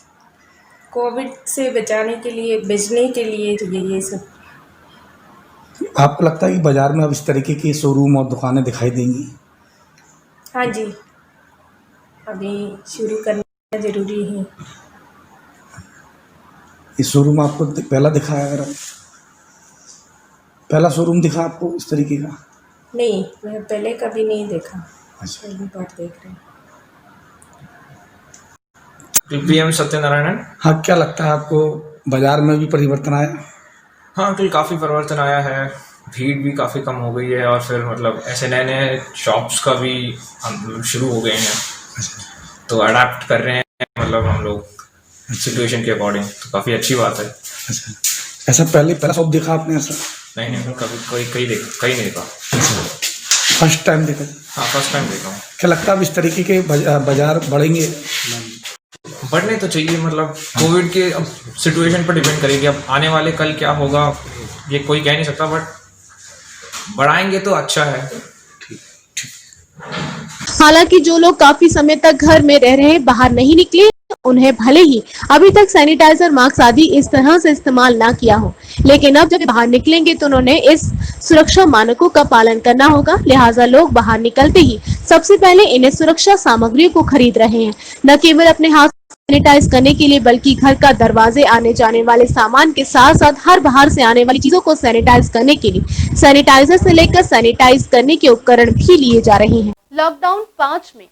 कोविड से बचाने के लिए, बचने के लिए ये सब।
आपको लगता है कि बाजार में अब इस तरीके की शोरूम और दुकानें दिखाई देंगी?
हाँ जी, अभी शुरू करना जरूरी है।
ये शोरूम आपको पहला दिखा है? अगर पहला शोरूम दिखा आपको इस तरीके का?
नहीं, मैं पहले कभी नहीं देखा।
अच्छा,
पहली बार देख रहे हैं।
PM सत्यनारायण।
हाँ, क्या लगता है आपको बाजार में भी परिवर्तन आया?
हाँ, तो काफ़ी परिवर्तन आया है, भीड़ भी काफ़ी कम हो गई है और फिर मतलब ऐसे नए नए शॉप्स का भी हम शुरू हो गए हैं, तो अडेप्ट कर रहे हैं मतलब हम लोग सिचुएशन के अकॉर्डिंग, तो काफ़ी अच्छी बात है।
अच्छा, ऐसा पहला शॉप देखा आपने ऐसा?
नहीं, कभी कहीं नहीं देखा।
फर्स्ट टाइम देखा?
हाँ, फर्स्ट टाइम देखा हूँ।
क्या लगता है अब इस तरीके के बाजार बढ़ेंगे?
बढ़ने तो चाहिए, मतलब कोविड के अब सिचुएशन पर डिपेंड करेगी, अब आने वाले कल क्या होगा ये कोई कह नहीं सकता, बट बढ़ाएंगे तो अच्छा है।
हालांकि जो लोग काफी समय तक घर में रह रहे हैं, बाहर नहीं निकले, उन्हें भले ही अभी तक सैनिटाइजर, मास्क आदि इस तरह से इस्तेमाल ना किया हो, लेकिन अब जब बाहर निकलेंगे तो उन्होंने इस सुरक्षा मानकों का पालन करना होगा। लिहाजा लोग बाहर निकलते ही सबसे पहले इन्हें सुरक्षा सामग्रियों को खरीद रहे हैं, न केवल अपने हाथ सैनिटाइज करने के लिए, बल्कि घर का दरवाजे, आने जाने वाले सामान के साथ साथ हर बाहर से आने वाली चीजों को सैनिटाइज करने के लिए सैनिटाइजर से लेकर सैनिटाइज करने के उपकरण भी लिए जा रहे हैं।
लॉकडाउन 5 में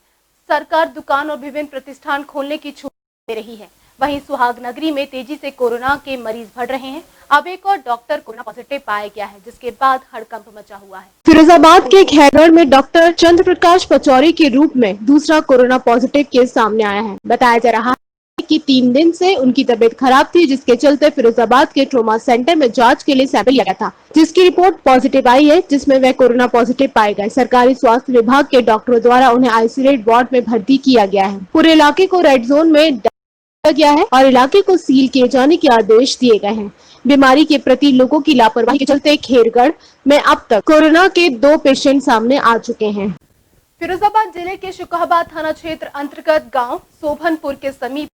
सरकार दुकान और विभिन्न प्रतिष्ठान खोलने की छूट दे रही है। वहीं सुहाग नगरी में तेजी से कोरोना के मरीज बढ़ रहे हैं। अब एक और डॉक्टर कोरोना पॉजिटिव पाया गया है, जिसके बाद हड़कंप मचा हुआ है।
फिरोजाबाद के खैरगढ़ में डॉक्टर चंद्र प्रकाश पचौरी के रूप में दूसरा कोरोना पॉजिटिव केस सामने आया है। बताया जा रहा है कि 3 दिन से उनकी तबीयत खराब थी, जिसके चलते फिरोजाबाद के ट्रॉमा सेंटर में जांच के लिए सैंपल लिया गया था, जिसकी रिपोर्ट पॉजिटिव आई है, जिसमें वह कोरोना पॉजिटिव पाए गए। सरकारी स्वास्थ्य विभाग के डॉक्टरों द्वारा उन्हें आइसोलेट वार्ड में भर्ती किया गया है। पूरे इलाके को रेड जोन में डाला गया है और इलाके को सील किए जाने के आदेश दिए गए हैं। बीमारी के प्रति लोगों की लापरवाही के चलते खेरगढ़ में अब तक कोरोना के 2 पेशेंट सामने आ चुके हैं।
फिरोजाबाद जिले के शुकाबाद थाना क्षेत्र अंतर्गत गांव सोभनपुर के समीप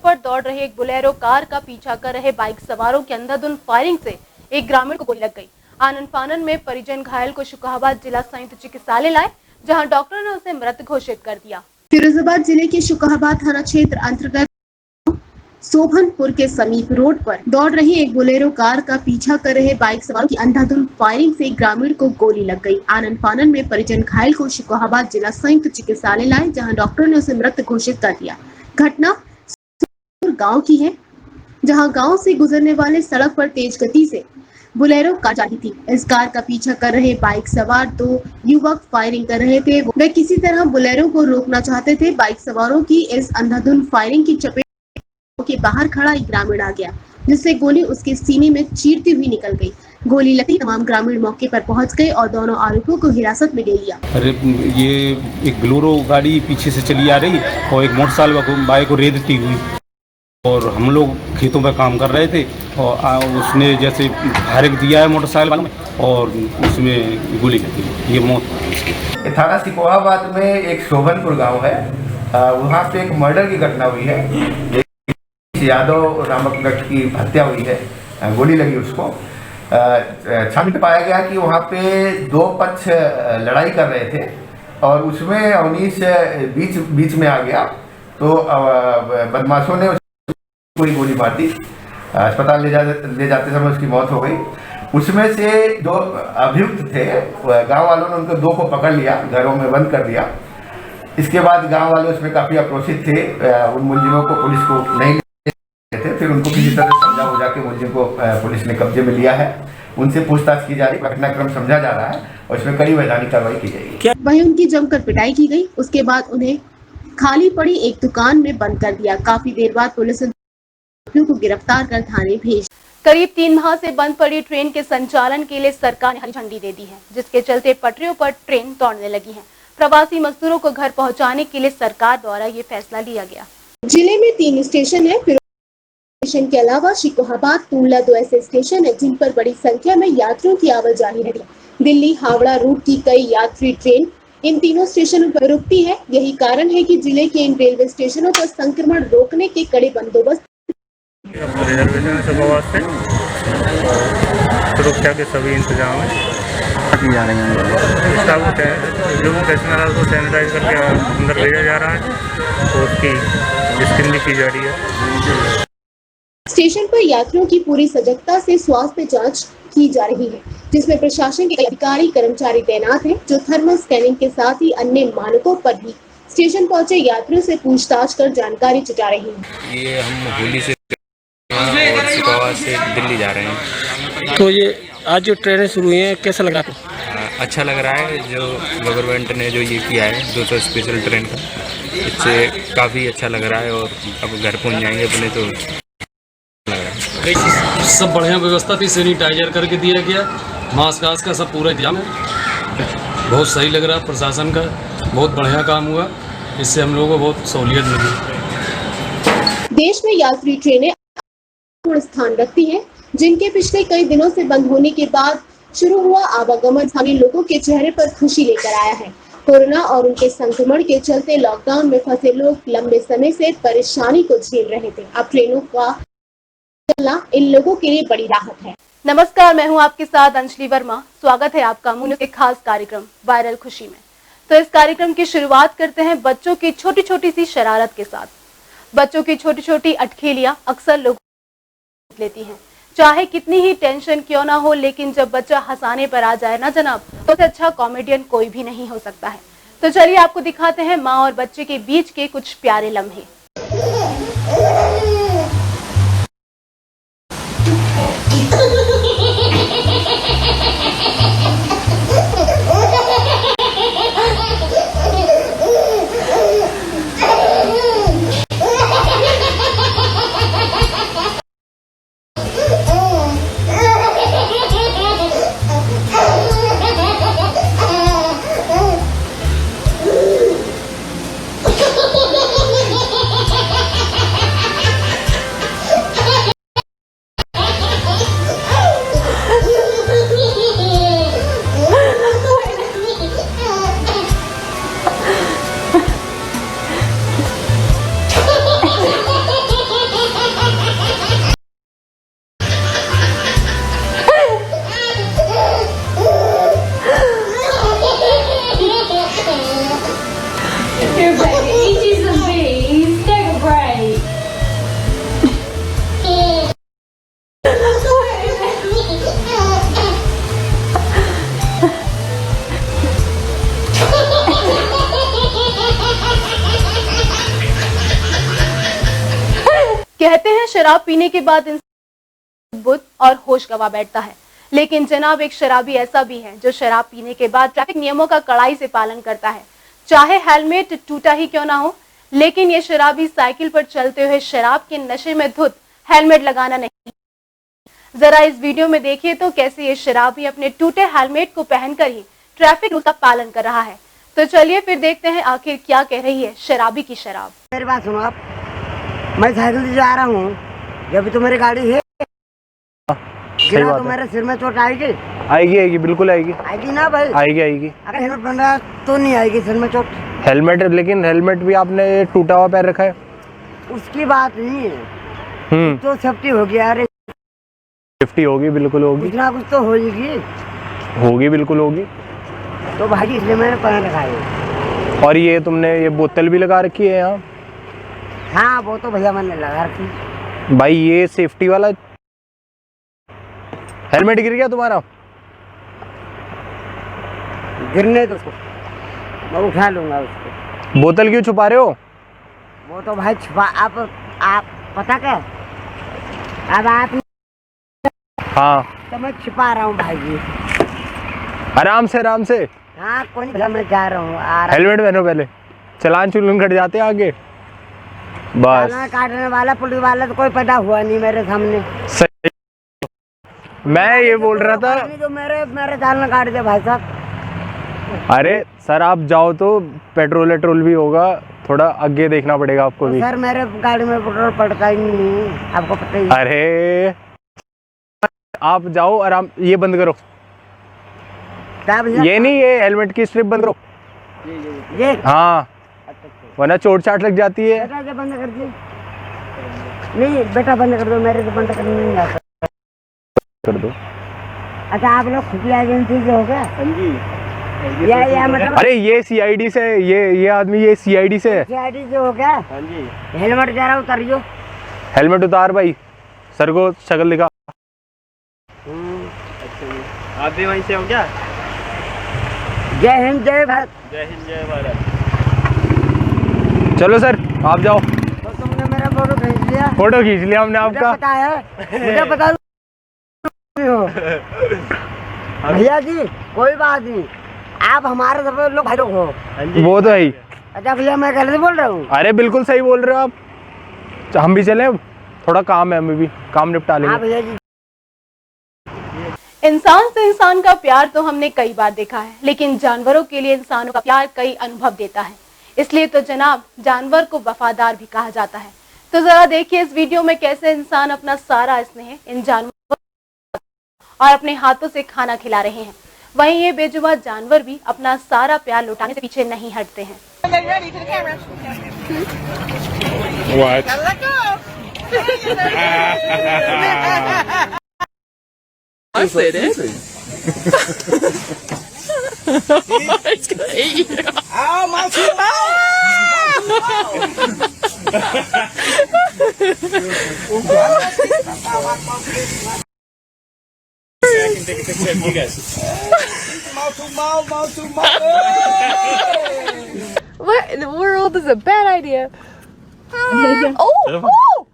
पर दौड़ रहे एक बोलेरो कार का पीछा कर रहे बाइक सवारों की अंधाधुंध फायरिंग से एक ग्रामीण को गोली लग गई। आनन फानन में परिजन घायल को शुकाबाद जिला संयुक्त चिकित्सालय लाए, जहां डॉक्टर ने उसे मृत घोषित कर दिया।
फिरोजाबाद जिले के शुकाबाद थाना क्षेत्र अंतर्गत सोभनपुर के समीप रोड पर दौड़ रही एक बोलेरो कार का पीछा कर रहे बाइक सवारों की अंधाधुंध फायरिंग से ग्रामीण को गोली लग गई। आनंद फानन में परिजन घायल को शुकाबाद जिला संयुक्त चिकित्सालय लाए, जहां डॉक्टर ने उसे मृत घोषित कर दिया। घटना गांव की है, जहां गांव से गुजरने वाले सड़क पर तेज गति से बोलेरो कार जा रही थी। इस कार का पीछा कर रहे बाइक सवार 2 युवक फायरिंग कर रहे थे। वे किसी तरह बोलेरो को रोकना चाहते थे। बाइक सवारों की इस अंधाधुंध फायरिंग की चपेट के बाहर खड़ा एक ग्रामीण आ गया, जिससे गोली उसके सीने में चीरती हुई निकल गई। गोली लगती तमाम ग्रामीण मौके पर पहुंच गए और दोनों आरोपियों को हिरासत में ले लिया।
अरे ये एक बोलेरो गाड़ी पीछे से चली आ रही और एक मोटरसाइकिल बाइक को रेदती हुई
और हम लोग खेतों में काम कर रहे थे और उसने जैसे फायरिंग दिया है मोटरसाइकिल वाले में और उसमें गोली लगी, ये मौत।
थाना सिकोहाबाद में एक शोभनपुर गांव है, वहाँ पे एक मर्डर की घटना हुई है। यादव नामक व्यक्ति की हत्या हुई है, गोली लगी उसको। छानबीन पाया गया कि वहाँ पे दो पक्ष लड़ाई कर रहे थे और उसमें अवनीश बीच में आ गया, तो बदमाशों ने पूरी गोली मार दी। अस्पताल ले जाते समय उसकी मौत हो गई। उसमें से दो अभियुक्त थे, गांव वालों ने उनको दो को पकड़ लिया, घरों में बंद कर दिया। इसके बाद गांव वाले उसमें काफ़ी आक्रोशित थे, उन मुलजिमों को पुलिस को नहीं लेते थे, फिर उनको किसी तरह समझा हो जाके मुलजिम को पुलिस ने कब्जे में लिया है। उनसे पूछताछ की जा रही, घटनाक्रम समझा जा रहा है और इसमें कड़ी वैधानिक कार्रवाई की जाएगी।
वहीं उनकी जमकर पिटाई की गई। उसके बाद उन्हें खाली पड़ी एक दुकान में बंद कर दिया। काफी देर बाद पुलिस ने को गिरफ्तार कर थाने भेज।
करीब 3 माह से बंद पड़ी ट्रेन के संचालन के लिए सरकार ने हरी झंडी दे दी है, जिसके चलते पटरियों पर ट्रेन दौड़ने लगी है। प्रवासी मजदूरों को घर पहुंचाने के लिए सरकार द्वारा ये फैसला लिया गया।
जिले में 3 स्टेशन है। स्टेशन के अलावा शिकोहाबाद, टूंडला 2 ऐसे स्टेशन है जिन पर बड़ी संख्या में यात्रियों की आवाजाही है। दिल्ली हावड़ा रूट की कई यात्री ट्रेन इन तीनों स्टेशनों पर रुकती है। यही कारण है कि जिले के इन रेलवे स्टेशनों पर संक्रमण रोकने के कड़े बंदोबस्त
रिजर्वेशन से सुरक्षा के सभी इंतजाम की जा रही हैं। जो पैसेंजर को सैनिटाइज करके अंदर भेजा जा रहा है तो उसकी स्क्रीनिंग भी की जा रही है।
स्टेशन पर यात्रियों की पूरी सजगता से स्वास्थ्य जांच की जा रही है, जिसमें प्रशासन के अधिकारी कर्मचारी तैनात हैं, जो थर्मल स्कैनिंग के साथ ही अन्य मानकों पर भी स्टेशन पहुंचे यात्रियों से पूछताछ कर जानकारी जुटा रहे हैं।
ये हम होली से और शिकोहाबाद से दिल्ली जा रहे हैं।
तो ये आज जो ट्रेनें शुरू हुई हैं कैसा लगा?
अच्छा लग रहा है, जो गवर्नमेंट ने जो ये किया है 200 स्पेशल ट्रेन का, इससे काफ़ी अच्छा लग रहा है और अब घर पहुंच जाएंगे अपने तो लग रहा है।
सब बढ़िया व्यवस्था थी, सैनिटाइजर करके दिया गया, मास्क का सब पूरा इंतजाम है। बहुत सही लग रहा है, प्रशासन का बहुत बढ़िया काम हुआ, इससे हम लोगों को बहुत सहूलियत मिली।
देश में यात्री ट्रेनें स्थान रखती हैं, जिनके पिछले कई दिनों से बंद होने के बाद शुरू हुआ आवागमन स्थानीय लोगों के चेहरे पर खुशी लेकर आया है। कोरोना और उनके संक्रमण के चलते लॉकडाउन में फंसे लोग लंबे समय से परेशानी को झेल रहे थे। अब ट्रेनों का चलना इन लोगों के लिए बड़ी राहत है।
नमस्कार, मैं हूं आपके साथ अंजलि वर्मा। स्वागत है आपका मून के खास कार्यक्रम वायरल खुशी में। तो इस कार्यक्रम की शुरुआत करते हैं बच्चों की छोटी छोटी सी शरारत के साथ। बच्चों की छोटी छोटी अटखेलियां अक्सर लोग लेती हैं, चाहे कितनी ही टेंशन क्यों ना हो, लेकिन जब बच्चा हंसाने पर आ जाए ना जनाब, तो अच्छा कॉमेडियन कोई भी नहीं हो सकता है। तो चलिए आपको दिखाते हैं माँ और बच्चे के बीच के कुछ प्यारे लम्हे। कहते हैं शराब पीने के बाद इंसान बुद्ध और होश गवा बैठता है, लेकिन जनाब एक शराबी ऐसा भी है जो शराब पीने के बाद ट्रैफिक नियमों का कड़ाई से पालन करता है, चाहे हेलमेट टूटा ही क्यों ना हो। लेकिन ये शराबी साइकिल पर चलते हुए शराब के नशे में धुत हेलमेट लगाना नहीं। जरा इस वीडियो में देखिए तो कैसे ये शराबी अपने टूटे हेलमेट को पहनकर ही ट्रैफिक रूल का पालन कर रहा है। तो चलिए फिर देखते हैं आखिर क्या कह रही है शराबी की शराब।
मेरी बात सुनो आप,
मैं साइकिल से जा रहा हूँ, जब तो मेरी गाड़ी है गिरा तो मेरे सिर में चोट आएगी?
आएगी बिल्कुल आएगी
ना भाई? आएगी। अगर हेलमेट पहन रहा तो नहीं आएगी सिर में चोट?
लेकिन हेलमेट भी आपने टूटा हुआ पैर रखा है।
उसकी बात नहीं है, तो सेफ्टी होगी यार।
सेफ्टी होगी, बिल्कुल होगी,
कुछ ना कुछ तो
होगी बिल्कुल होगी।
तो भाई इसलिए मैंने पहन रखा है।
और ये तुमने ये बोतल भी लगा रखी है यहाँ?
हाँ वो तो भैया मैंने लगा रखी।
भाई ये सेफ्टी वाला हेलमेट गिर गया तुम्हारा?
गिरने दो उसको, मैं उठा लूंगा उसको।
बोतल क्यों छुपा रहे हो?
वो तो भाई छुपा, आप पता क्या, अब आप
हाँ
तो मैं छिपा रहा हूँ भाई जी।
आराम से।
हाँ कोई नहीं, मैं जा रहा हूँ।
हेलमेट पहनो पहले, चलान चुलन कट जाते हैं आगे। बस
काटने वाला पुलिस वाला तो कोई पैदा हुआ नहीं मेरे सामने।
सही। मैं ये बोल रहा था
जो मेरे चालान काट दे भाई साहब।
अरे सर आप जाओ तो पेट्रोल भी होगा, थोड़ा आगे देखना पड़ेगा आपको भी।
सर मेरे गाड़ी में पेट्रोल पड़ता ही नहीं, आपको पता ही।
अरे आप जाओ आराम, ये बंद करो, ये नहीं, ये हेलमेट की स्ट्रिप बंद करो।
ये
हाँ, वरना चोट चाट लग जाती है।
बेटा बंद कर दे। नहीं बेटा बंद कर दो, मेरे से बंद करने नहीं आता।
कर दो।
अच्छा आप लोग खुफिया एजेंसी से हो गया? हाँ जी। या मतलब
अरे ये सीआईडी से, ये आदमी ये सीआईडी से है।
सीआईडी से हो गया? हाँ जी। हेलमेट जरा उतारियो।
हेलमेट उतार भाई, सर को शक्ल दिखा।
आप भी वहीं से हो क्या?
जय हिंद जय भारत।
जय हिंद जय भारत।
चलो सर आप जाओ।
तो तुमने मेरा फोटो खींच लिया?
फोटो खींच लिया हमने आपका।
पता है मुझे पता हो। भैया जी कोई बात नहीं, आप हमारे सब लोग भाई लोग हो।
वो तो है ही।
अच्छा भैया मैं गलत बोल रहा हूँ?
अरे बिल्कुल सही बोल रहे हो आप। हम भी चले, थोड़ा काम है, हमें भी काम निपटा लेंगे।
हाँ भैया जी।
इंसान से इंसान का प्यार तो हमने कई बार देखा है, लेकिन जानवरों के लिए इंसानों का प्यार कई अनुभव देता है। इसलिए तो जनाब जानवर को वफादार भी कहा जाता है। तो जरा देखिए इस वीडियो में कैसे इंसान अपना सारा स्नेह इन जानवरों और अपने हाथों से खाना खिला रहे हैं। वहीं ये बेजुबान जानवर भी अपना सारा प्यार लुटाने से पीछे नहीं हटते हैं।
I said it. It's gonna eat you. Ow, my foot! I can take a picture of you guys.
What in the world is a bad idea? Oh!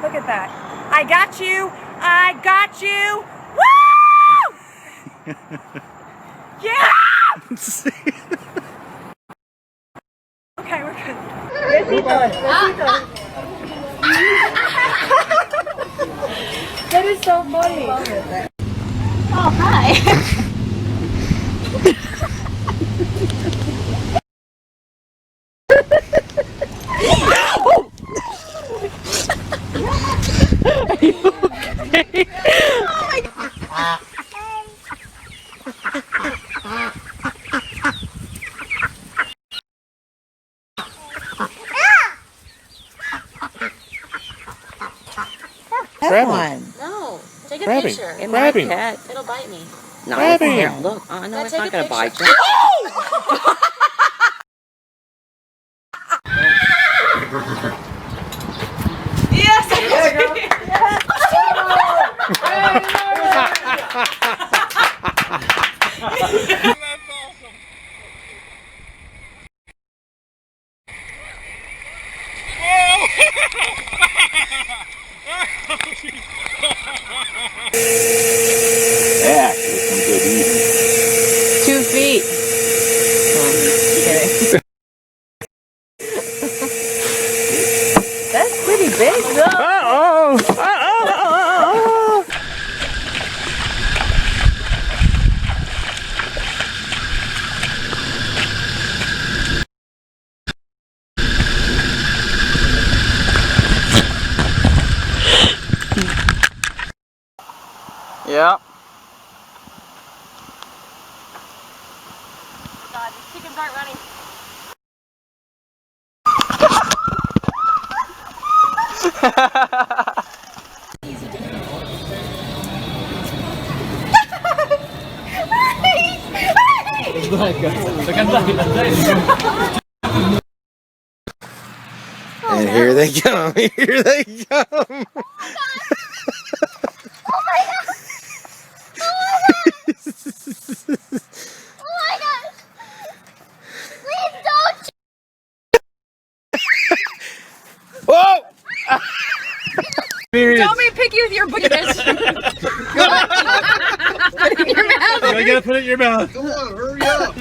Look at that. I got you. I got you. Woo! Yeah! Okay, we're good. That is so funny. Oh, hi.
Are you okay?
Grab one.
No, take a
Grab
picture.
him. Grab him.
It'll bite me.
No, grab him.
Here, look. I know it's not going to bite you.
Yes!
That is some good eating.
Yeah.
God, these chickens aren't running.
And here they come. Here they come. Whoa!
Don't me pick you with your booty bitch. Put it in your mouth.
You gotta put it in your mouth. Come on, hurry up.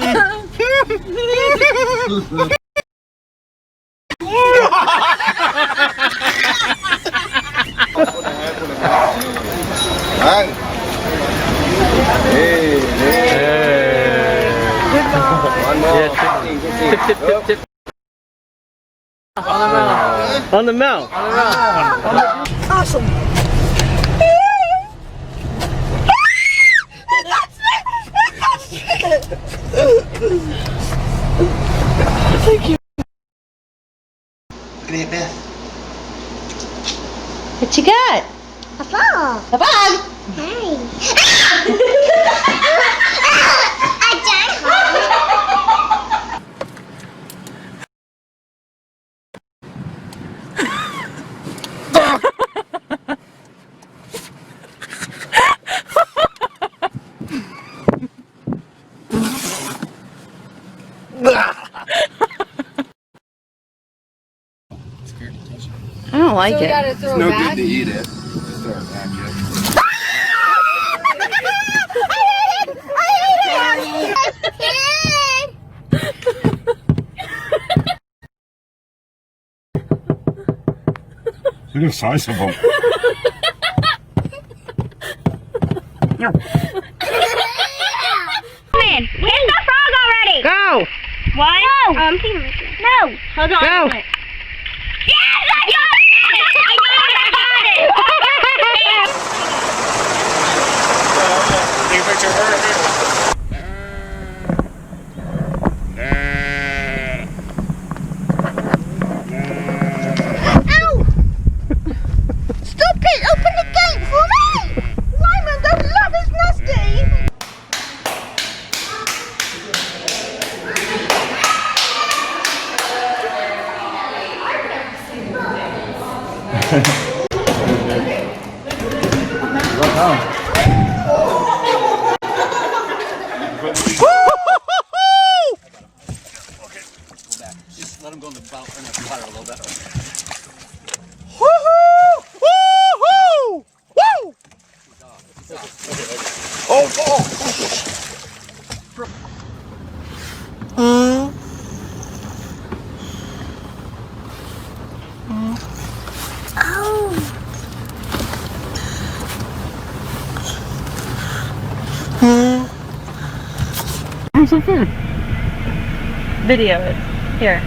Tip. On the mouth.
Awesome. Thank you.
Look at Beth.
What you got?
A frog.
A bug?
Hey.
I don't like
So we
it.
gotta throw
It's no
it back?
good to eat it. Just throw it back, yeah.
Look at the size of them.
Man, where's the frog already?
Go!
One. No. Hold on.
Go.
Yes, I got it! I got it!
Take a picture of her.
Ow! Stop it! Open the gate for me! Lyman, the love is nasty!
Just let him go in the water a little bit.
Video it. Here.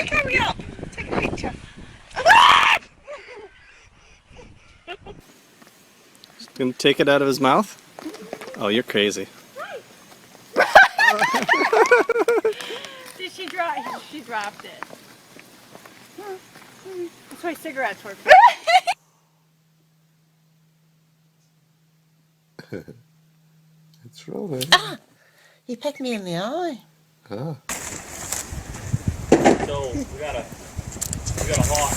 Hurry up! Take a picture.
Gonna take it out of his mouth? Oh, you're crazy.
Did she drop? She dropped it. That's why cigarettes were.
What's wrong, man?
Ah! He picked me in the eye.
Ah.
So we got a hawk.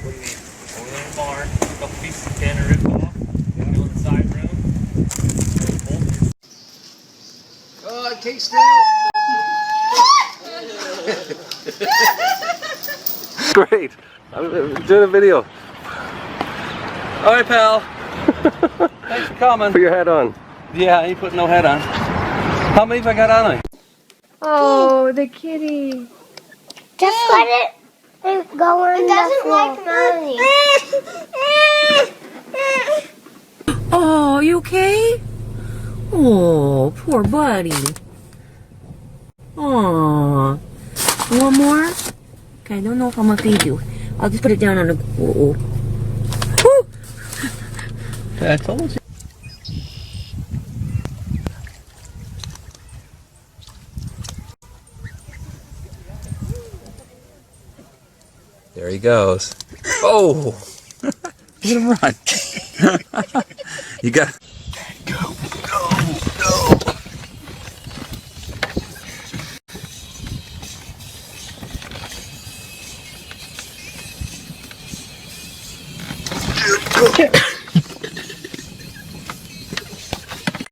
What do you need? Over there in the barn, a couple pieces of tin are ripped off. Go in the side room.
Oh, I can't stand.
Great. I'm doing a video. All right, pal. Thanks for coming. Put your hat on. Yeah, I ain't putting no hat on. How many have I got on it?
Oh, the kitty. Just let it It doesn't like money.
Oh, you okay? Oh, poor buddy. Oh, one more? Okay, I don't know if I'm gonna feed you. I'll just put it down on the. Oh.
I told you.
There he goes. Oh! Look at him run. You got. Go.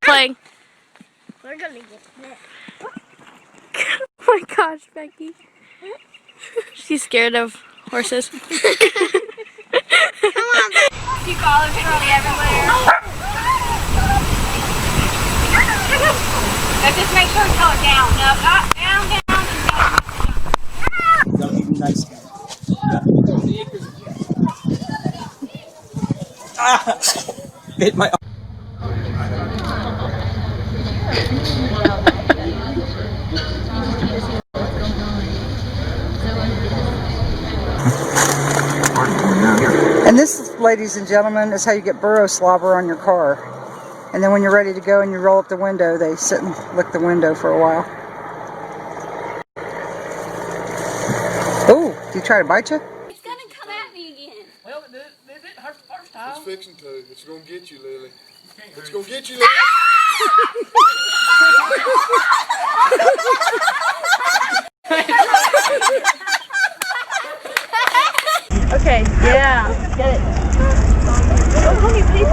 Playing.
We're gonna get that.
Oh my gosh, Becky. She's scared of horses.
Come on, Becky. You follow Charlie everywhere. Now just make sure it's going down. Up, down, down,
That'll be nice. Hit my.
And this, ladies and gentlemen, is how you get burro slobber on your car. And then when you're ready to go and you roll up the window, they sit and lick the window for a while. Oh, do you try to bite you?
It's gonna come at me again.
Well, it hurt the first time.
It's fixing to. It's gonna get you, Lily. It's gonna get you, Lily.
Okay, yeah, get it. Oh, honey, please.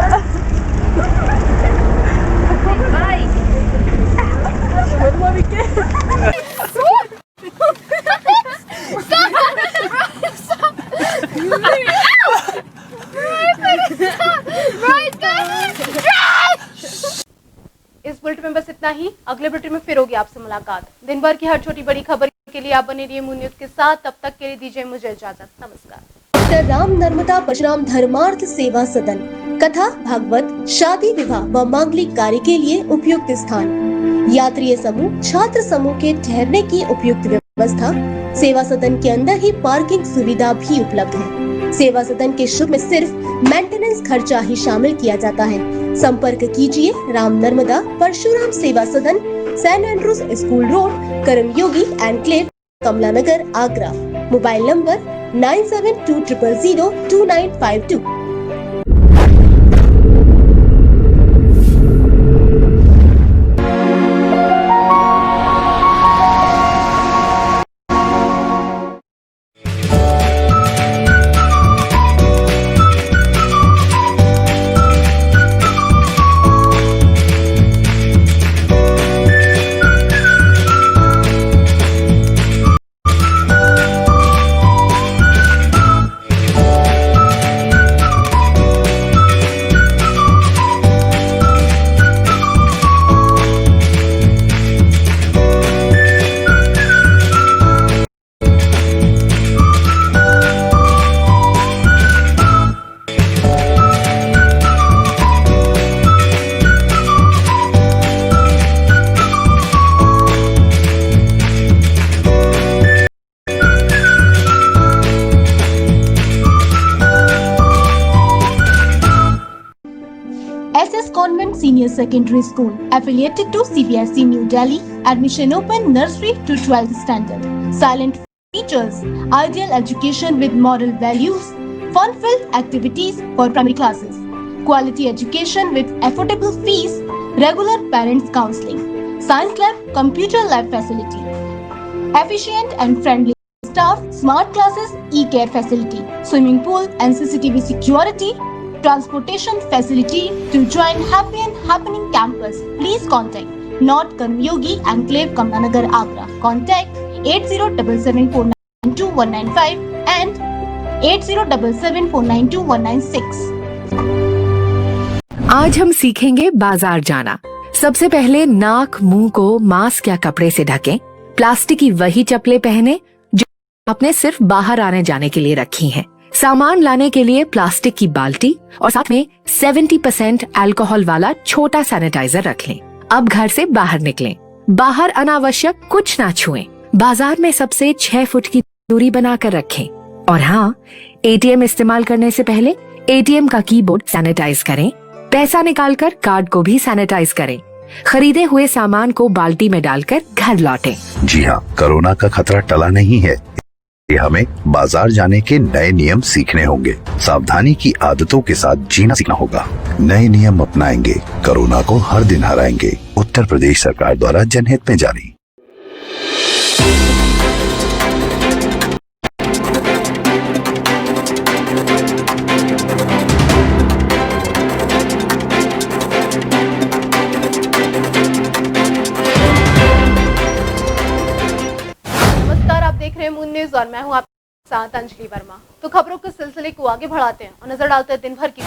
Bye. What do we get?
इस bulletin में बस इतना ही। अगले bulletin में फिर होगी आपसे मुलाकात। दिन भर की हर छोटी बड़ी खबर के लिए आप बने रहिए मून न्यूज के साथ। तब तक के लिए दीजिए मुझे इजाजत। नमस्कार।
डॉक्टर राम नर्मदा परशुराम धर्मार्थ सेवा सदन, कथा, भागवत, शादी विवाह व मांगलिक कार्य के लिए उपयुक्त स्थान, यात्रीय समूह, छात्र समूह के ठहरने की उपयुक्त व्यवस्था। सेवा सदन के अंदर ही पार्किंग सुविधा भी उपलब्ध है। सेवा सदन के शुल्क में सिर्फ मेंटेनेंस खर्चा ही शामिल किया जाता है। संपर्क कीजिए Ram Narmada Parshuram Seva Sadan, Saint Andrews school road, Karmayogi enclave, Kamla Nagar, Agra. Mobile number 9720002952। Senior Secondary School, affiliated to CBSE New Delhi. Admission open nursery to 12th standard. Silent features, ideal education with moral values, fun-filled activities for primary classes, quality education with affordable fees, regular parents counseling, science lab, computer lab facility, efficient and friendly staff, smart classes, e-care facility, swimming pool and CCTV security, transportation facility to join Happy and Happening campus. Please contact North Karmyogi Enclave, Kamlanagar, Agra. Contact 8077492195 and 8077492196.
आज हम सीखेंगे बाजार जाना। सबसे पहले नाक मुंह को मास्क या कपड़े से ढकें। प्लास्टिक की वही चप्पलें पहने जो आपने सिर्फ बाहर आने जाने के लिए रखी हैं। सामान लाने के लिए प्लास्टिक की बाल्टी और साथ में 70% अल्कोहल वाला छोटा सैनिटाइजर रख लें। अब घर से बाहर निकलें। बाहर अनावश्यक कुछ ना छुएं। बाजार में सबसे 6 फुट की दूरी बनाकर रखें। और हाँ, एटीएम इस्तेमाल करने से पहले एटीएम का कीबोर्ड सैनिटाइज करें। पैसा निकालकर कार्ड को भी सैनिटाइज करें। खरीदे हुए सामान को बाल्टी में डालकर घर लौटें।
जी हाँ, कोरोना का खतरा टला नहीं है। हमें बाजार जाने के नए नियम सीखने होंगे। सावधानी की आदतों के साथ जीना सीखना होगा। नए नियम अपनाएंगे, कोरोना को हर दिन हराएंगे। उत्तर प्रदेश सरकार द्वारा जनहित में जारी।
देख रहे हैं मून न्यूज और मैं हूं आपके साथ अंजलि वर्मा। तो खबरों के सिलसिले को आगे बढ़ाते हैं और नजर डालते हैं दिन भर की